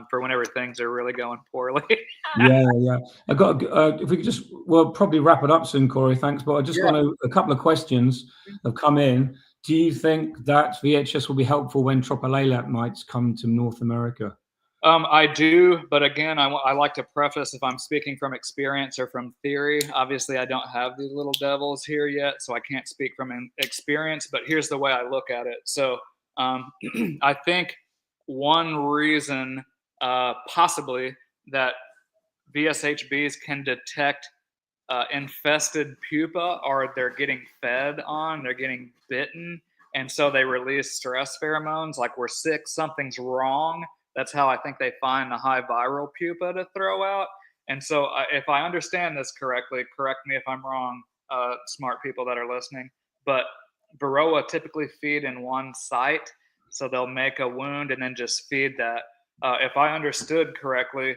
for whenever things are really going poorly. Yeah. I got. If we could just, we'll probably wrap it up soon, Cory. Thanks, but I just want to. A couple of questions have come in. Do you think that VHS will be helpful when tropalalat mites come to North America? I do, but again, I like to preface if I'm speaking from experience or from theory. Obviously, I don't have these little devils here yet, so I can't speak from experience, but here's the way I look at it. So I think one reason possibly that VSH bees can detect infested pupa, or they're getting fed on, they're getting bitten, and so they release stress pheromones like we're sick, something's wrong. That's how I think they find the high viral pupa to throw out. And so, if I understand this correctly, correct me if I'm wrong, smart people that are listening, but Varroa typically feed in one site, so they'll make a wound and then just feed that. If I understood correctly,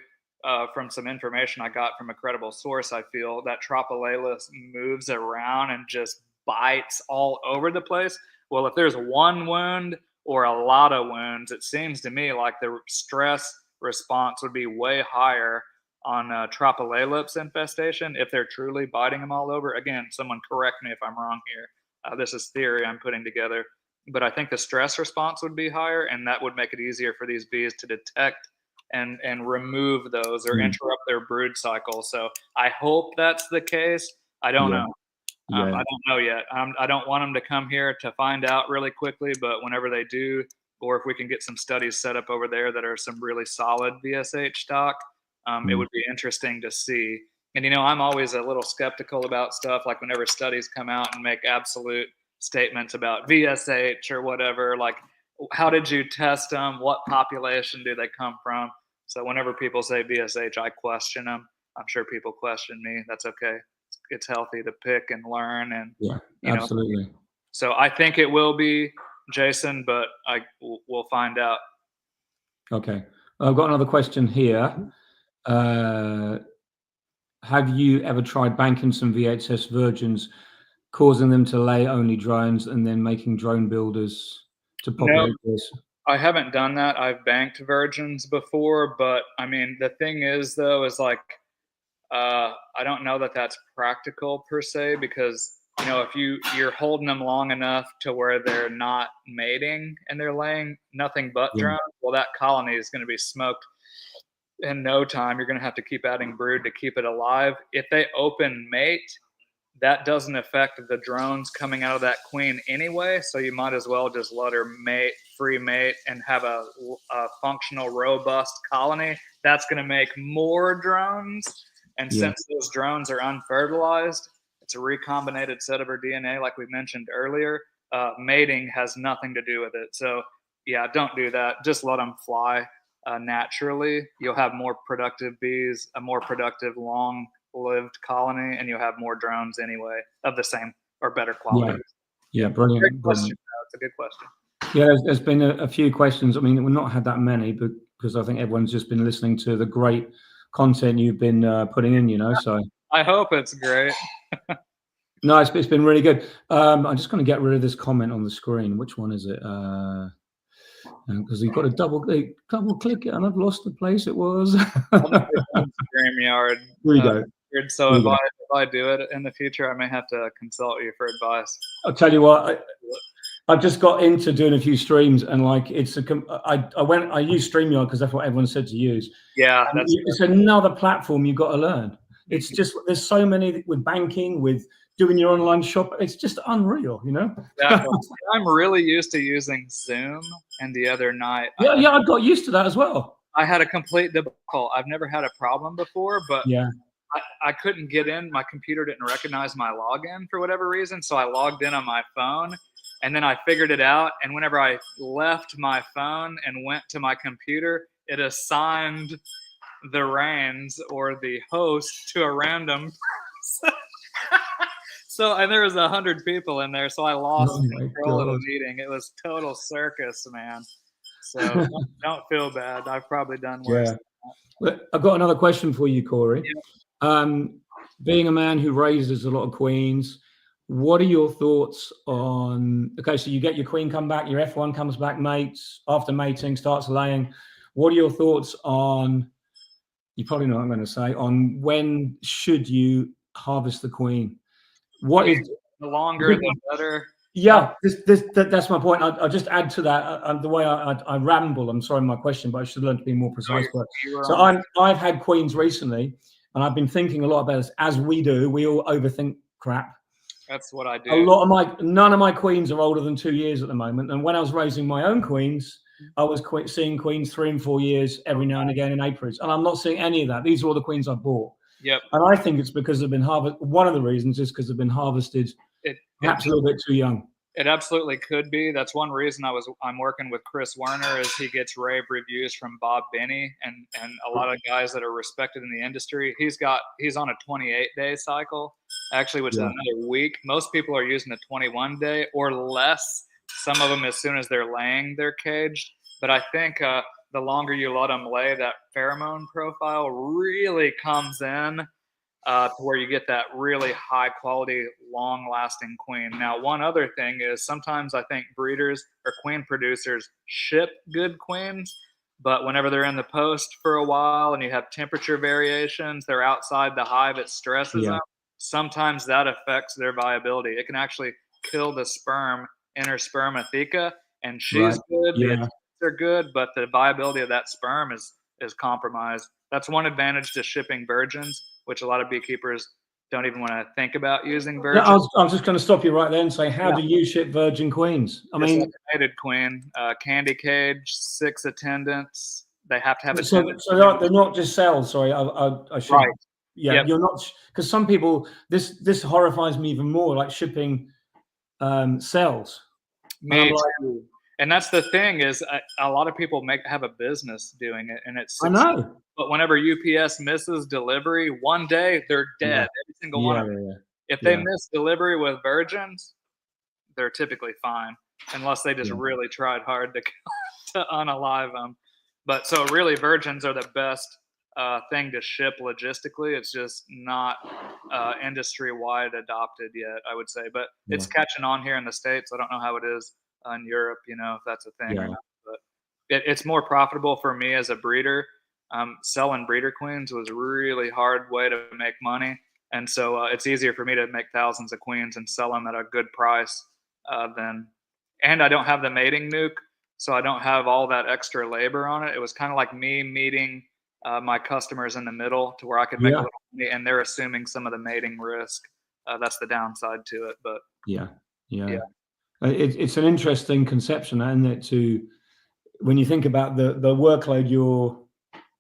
from some information I got from a credible source, I feel that Tropicalalis moves around and just bites all over the place. Well, if there's one wound or a lot of wounds, it seems to me like the stress response would be way higher on Tropicalalis infestation if they're truly biting them all over. Again, someone correct me if I'm wrong here. This is theory I'm putting together, but I think the stress response would be higher, and that would make it easier for these bees to detect and remove those or interrupt their brood cycle. So I hope that's the case. I don't know. I don't know yet. I don't want them to come here to find out really quickly, but whenever they do, or if we can get some studies set up over there that are some really solid VSH stock, it would be interesting to see. And, I'm always a little skeptical about stuff, like whenever studies come out and make absolute statements about VSH or whatever, like, how did you test them? What population do they come from? So whenever people say VSH, I question them. I'm sure people question me. That's okay. It's healthy to pick and learn, and absolutely. So I think it will be, Jason, but we'll find out. Okay, I've got another question here. Have you ever tried banking some VHS virgins, causing them to lay only drones, and then making drone builders to populate this? I haven't done that. I've banked virgins before, but I mean, the thing is, though, is like, I don't know that that's practical per se, because if you're holding them long enough to where they're not mating and they're laying nothing but drones, well, that colony is going to be smoked in no time. You're going to have to keep adding brood to keep it alive. If they open mate, that doesn't affect the drones coming out of that queen anyway, so you might as well just let her mate, free mate, and have a functional, robust colony. That's going to make more drones, and since those drones are unfertilized, it's a recombinated set of her DNA, like we mentioned earlier. Mating has nothing to do with it. So, yeah, don't do that. Just let them fly naturally. You'll have more productive bees, a more productive, long-lived colony, and you'll have more drones anyway of the same or better quality. Yeah, brilliant. Great question. It's a good question. Yeah, there's been a few questions. I mean, we've not had that many, but because I think everyone's just been listening to the great content you've been putting in, so. I hope it's great. No, it's been really good. I'm just going to get rid of this comment on the screen. Which one is it? Because you've got to double click it, and I've lost the place it was. StreamYard. Here we go. So if I do it in the future, I may have to consult you for advice. I'll tell you what. I've just got into doing a few streams, and like I used StreamYard because that's what everyone said to use. Yeah, it's another platform you've got to learn. It's just there's so many with banking, with doing your online shop. It's just unreal, Exactly. I'm really used to using Zoom, and the other night, I got used to that as well. I had a complete debacle. I've never had a problem before, but I couldn't get in. My computer didn't recognize my login for whatever reason, so I logged in on my phone. And then I figured it out, and whenever I left my phone and went to my computer, it assigned the reins or the host to a random person. And there was 100 people in there, so I lost control of the meeting. It was total circus, man. So don't feel bad. I've probably done worse. Yeah. I've got another question for you, Cory. Yeah. Being a man who raises a lot of queens, what are your thoughts on, okay, so you get your queen come back, your F1 comes back, mates, after mating, starts laying. What are your thoughts on, you probably know what I'm going to say, on when should you harvest the queen? What is the longer the better? Yeah, that's my point. I'll just add to that. The way I ramble, I'm sorry, my question, but I should learn to be more precise. So I've had queens recently, and I've been thinking a lot about this, as we do. We all overthink crap. That's what I do. None of my queens are older than 2 years at the moment. And when I was raising my own queens, I was seeing queens 3 and 4 years every now and again in apiaries, and I'm not seeing any of that. These are all the queens I bought. Yep. And I think it's because they've been harvested. One of the reasons is because they've been harvested perhaps a little bit too young. It absolutely could be. That's one reason I'm working with Chris Werner, is he gets rave reviews from Bob Binney and a lot of guys that are respected in the industry. He's on a 28-day cycle, actually, which is another week. Most people are using a 21-day or less. Some of them as soon as they're laying, they're caged. But I think the longer you let them lay, that pheromone profile really comes in. To where you get that really high quality, long lasting queen. Now, one other thing is sometimes I think breeders or queen producers ship good queens, but whenever they're in the post for a while and you have temperature variations, they're outside the hive, it stresses them. Sometimes that affects their viability. It can actually kill the sperm, interspermatheca, and she's good, the attempts are good, but the viability of that sperm is compromised. That's one advantage to shipping virgins, which a lot of beekeepers don't even want to think about using virgins. Yeah, I was just going to stop you right there and say, how do you ship virgin queens? I mean, like a mated queen, candy cage, 6 attendants. They have to have attendants. So they're not just cells. Sorry, I should. Right. Yeah, you're not, because some people, this horrifies me even more, like shipping cells. Me too. And that's the thing is, a lot of people have a business doing it, and it's. I know. But whenever UPS misses delivery, one day they're dead. Every single one of them. If they miss delivery with virgins, they're typically fine, unless they just really tried hard to unalive them. But so really, virgins are the best thing to ship logistically. It's just not industry-wide adopted yet, I would say. But it's catching on here in the States. I don't know how it is in Europe, if that's a thing or not. But it's more profitable for me as a breeder. Selling breeder queens was a really hard way to make money. And so it's easier for me to make thousands of queens and sell them at a good price and I don't have the mating nuke, so I don't have all that extra labor on it. It was kind of like me meeting my customers in the middle to where I could make a little money, and they're assuming some of the mating risk. That's the downside to it. But it's an interesting conception, isn't it, when you think about the workload you're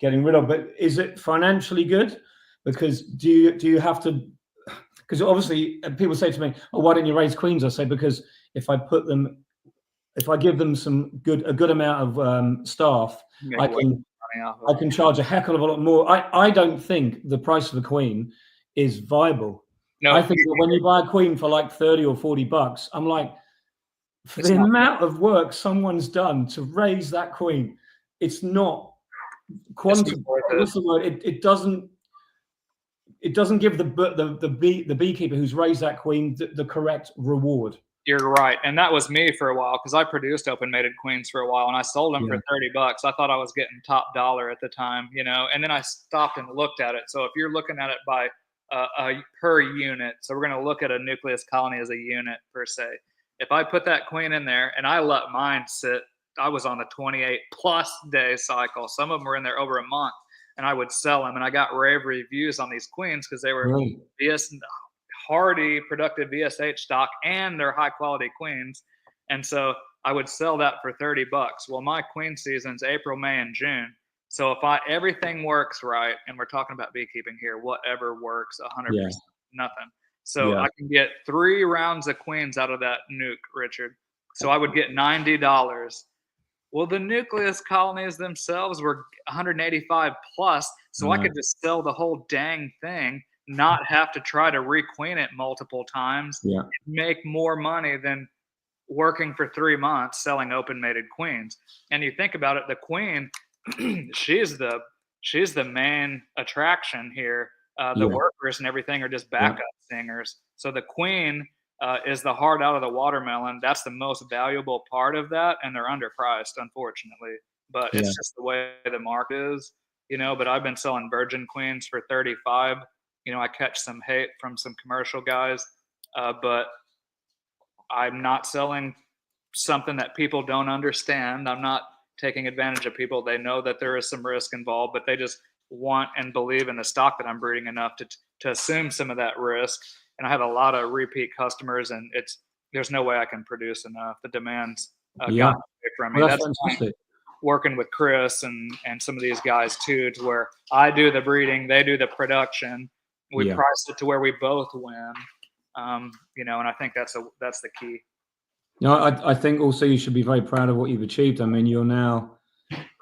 getting rid of. But is it financially good? Because do you have to? Because obviously people say to me, "Oh, why don't you raise queens?" I say, because if I give them a good amount of staff, I can charge a heck of a lot more. I don't think the price of a queen is viable. No. I think that when you buy a queen for like 30 or 40 bucks, I'm like, for the amount of work someone's done to raise that queen, it's not quantum. What's the word? It doesn't give the beekeeper who's raised that queen the correct reward. You're right. And that was me for a while, because I produced open mated queens for a while and I sold them for 30 bucks. I thought I was getting top dollar at the time, and then I stopped and looked at it. So if you're looking at it by per unit, so we're going to look at a nucleus colony as a unit per se. If I put that queen in there and I let mine sit, I was on the 28 plus day cycle. Some of them were in there over a month, and I would sell them. And I got rave reviews on these queens because they were hardy, productive VSH stock, and they're high quality queens. And so I would sell that for 30 bucks. Well, my queen season's April, May, and June. So if everything works right, and we're talking about beekeeping here, whatever works, 100%, nothing. So I can get 3 rounds of queens out of that nuke, Richard. So I would get $90. Well, the nucleus colonies themselves were 185 plus. So I could just sell the whole dang thing, not have to try to requeen it multiple times, make more money than working for 3 months selling open mated queens. And you think about it, the queen, she's the main attraction here. The workers and everything are just backup singers. So the queen is the heart out of the watermelon. That's the most valuable part of that, and they're underpriced, unfortunately. But it's just the way the market is, But I've been selling virgin queens for 35. I catch some hate from some commercial guys, but I'm not selling something that people don't understand. I'm not taking advantage of people. They know that there is some risk involved, but they just want and believe in the stock that I'm breeding enough to assume some of that risk. And I have a lot of repeat customers, and there's no way I can produce enough. The demand's got away from me. Well, that's fantastic. working with Chris and some of these guys too, to where I do the breeding, they do the production. We price it to where we both win. You know, and I think that's the key. No, I think also you should be very proud of what you've achieved. I mean, you're now,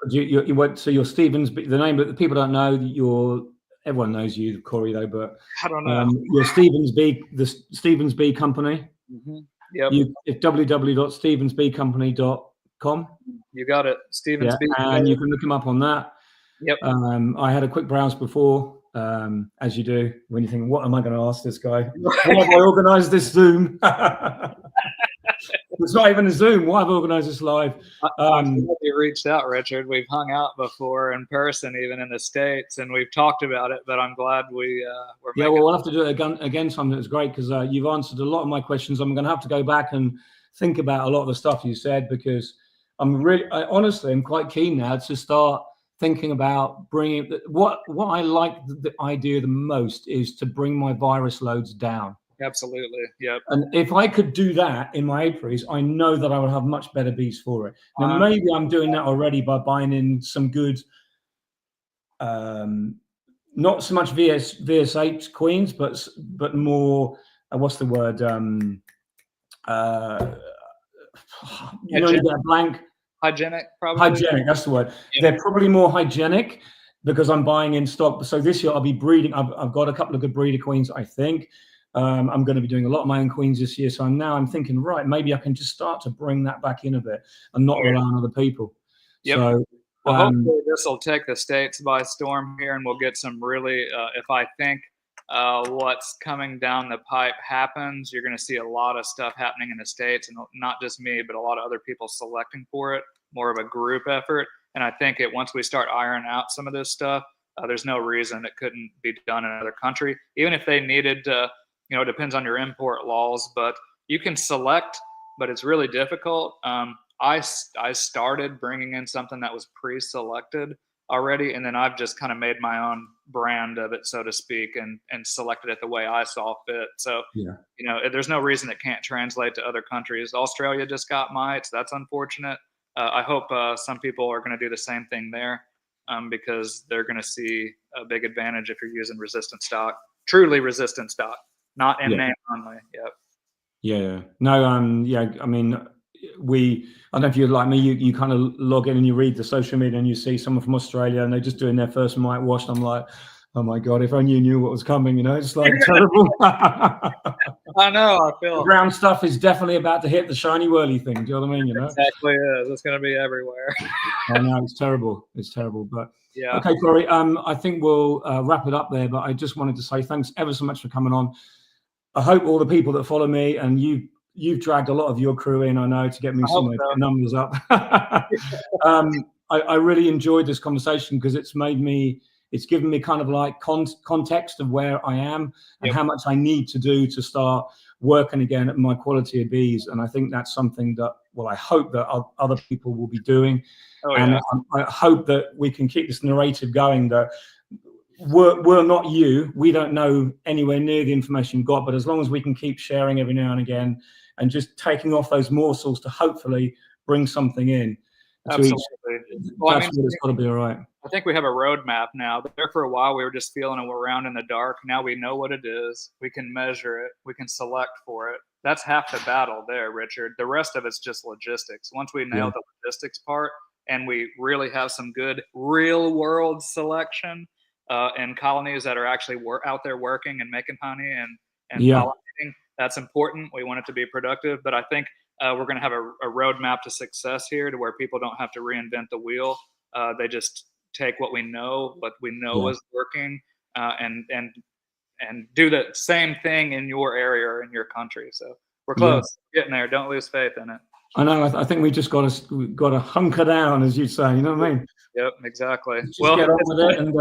you went, so you're Stevens, the name that the people don't know, everyone knows you, Cory, though, but I don't know. You're the Stevens Bee Company. Mm-hmm. Yep. It's www.stevensbeecompany.com. You got it. Stevens Bee. And you can look him up on that. Yep. I had a quick browse before, as you do when you think, what am I going to ask this guy? Why have I organized this Zoom? It's not even a Zoom. Why have I organized this live? You reached out, Richard. We've hung out before in person, even in the States, and we've talked about it, but I'm glad we're yeah, well, we'll have to do it again sometime. It's great because you've answered a lot of my questions. I'm going to have to go back and think about a lot of the stuff you said, because honestly, I'm quite keen now to start thinking about bringing what I like the idea the most is to bring my virus loads down. Absolutely. Yep. And if I could do that in my apiaries, I know that I would have much better bees for it. Now, maybe I'm doing that already by buying in some good, not so much VSH queens, but more, what's the word? You know, you get a blank. Hygienic, probably. Hygienic, that's the word. Yep. They're probably more hygienic because I'm buying in stock. So this year I'll be breeding. I've got a couple of good breeder queens, I think. I'm going to be doing a lot of my own queens this year. So now I'm thinking, right, maybe I can just start to bring that back in a bit and not rely on other people. Yep. So, well, hopefully this will take the States by storm here, and we'll get some really, if I think what's coming down the pipe happens, you're going to see a lot of stuff happening in the States, and not just me, but a lot of other people selecting for it, more of a group effort. And I think once we start ironing out some of this stuff, there's no reason it couldn't be done in another country, even if they needed to. You know, it depends on your import laws, but you can select, but it's really difficult. I started bringing in something that was pre-selected already, and then I've just kind of made my own brand of it, so to speak, and selected it the way I saw fit. So, you know, there's no reason it can't translate to other countries. Australia just got mites. That's unfortunate. I hope some people are going to do the same thing there, because they're going to see a big advantage if you're using resistant stock, truly resistant stock. Not in name only. Yep. Yeah. No. Yeah. I mean, I don't know if you're like me. You kind of log in and you read the social media and you see someone from Australia and they're just doing their first mite wash. And I'm like, oh my god, if only you knew what was coming. You know, it's like terrible. I know. I feel the brown stuff is definitely about to hit the shiny whirly thing. Do you know what I mean? You know, exactly is. It's going to be everywhere. I know, it's terrible. It's terrible. But yeah. Okay, Cory. I think we'll wrap it up there. But I just wanted to say thanks ever so much for coming on. I hope all the people that follow me, and you've dragged a lot of your crew in, I know, to get me some numbers up. I really enjoyed this conversation because it's given me kind of like context of where I am and how much I need to do to start working again at my quality of bees. And I think that's something that, well, I hope that other people will be doing. And I hope that we can keep this narrative going that we're not you. We don't know anywhere near the information you've got, but as long as we can keep sharing every now and again and just taking off those morsels to hopefully bring something in. Absolutely. Well, that's what it's got to be all right. I think we have a roadmap now. There for a while, we were just feeling around in the dark. Now we know what it is. We can measure it. We can select for it. That's half the battle there, Richard. The rest of it's just logistics. Once we nail the logistics part and we really have some good real world selection, and colonies that are actually out there working and making honey and pollinating. That's important. We want it to be productive, but I think we're going to have a roadmap to success here, to where people don't have to reinvent the wheel. They just take what we know is working, and do the same thing in your area or in your country. So we're close, getting there. Don't lose faith in it. I know. I think we just got to hunker down, as you say. You know what I mean? Yep, exactly. Just get on with it. And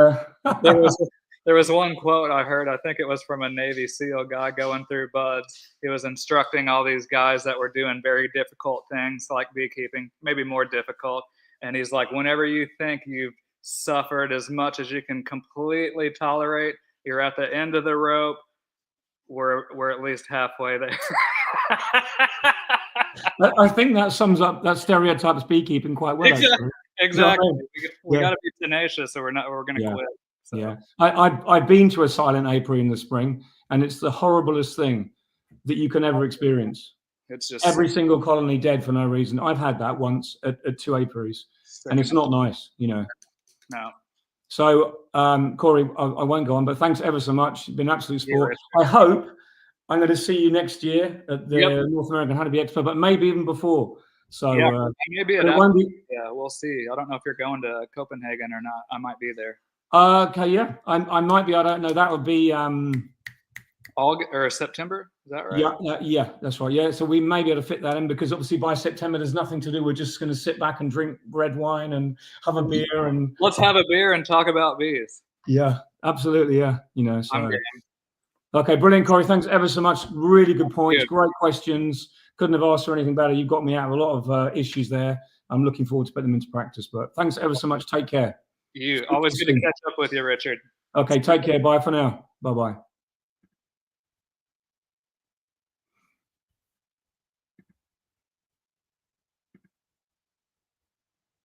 there was one quote I heard. I think it was from a Navy SEAL guy going through buds. He was instructing all these guys that were doing very difficult things like beekeeping, maybe more difficult. And he's like, whenever you think you've suffered as much as you can completely tolerate, you're at the end of the rope. We're at least halfway there. I think that sums up, that stereotypes beekeeping quite well. Exactly. Exactly. You know what I mean? We got to be tenacious, or we're going to quit. So. Yeah. I've been to a silent apiary in the spring, and it's the horriblest thing that you can ever experience. It's just every single colony dead for no reason. I've had that once at 2 apiaries, and it's not nice, you know. No. So, Cory, I won't go on, but thanks ever so much. It's been an absolute sport. I hope I'm going to see you next year at the North American Honeybee Expo, but maybe even before. So maybe it won't be. Yeah, we'll see. I don't know if you're going to Copenhagen or not. I might be there. Okay, yeah, I might be. I don't know. That would be August or September. Is that right? Yeah, that's right. Yeah, so we may be able to fit that in, because obviously by September there's nothing to do. We're just going to sit back and drink red wine and have a beer, and let's have a beer and talk about bees. Yeah, absolutely. Yeah, you know. So, okay, brilliant, Cory. Thanks ever so much. Really good points. Great questions. Couldn't have asked for anything better. You got me out of a lot of issues there. I'm looking forward to putting them into practice. But thanks ever so much. Take care. Always good to catch up with you, Richard. Okay, take care. Bye for now. Bye-bye.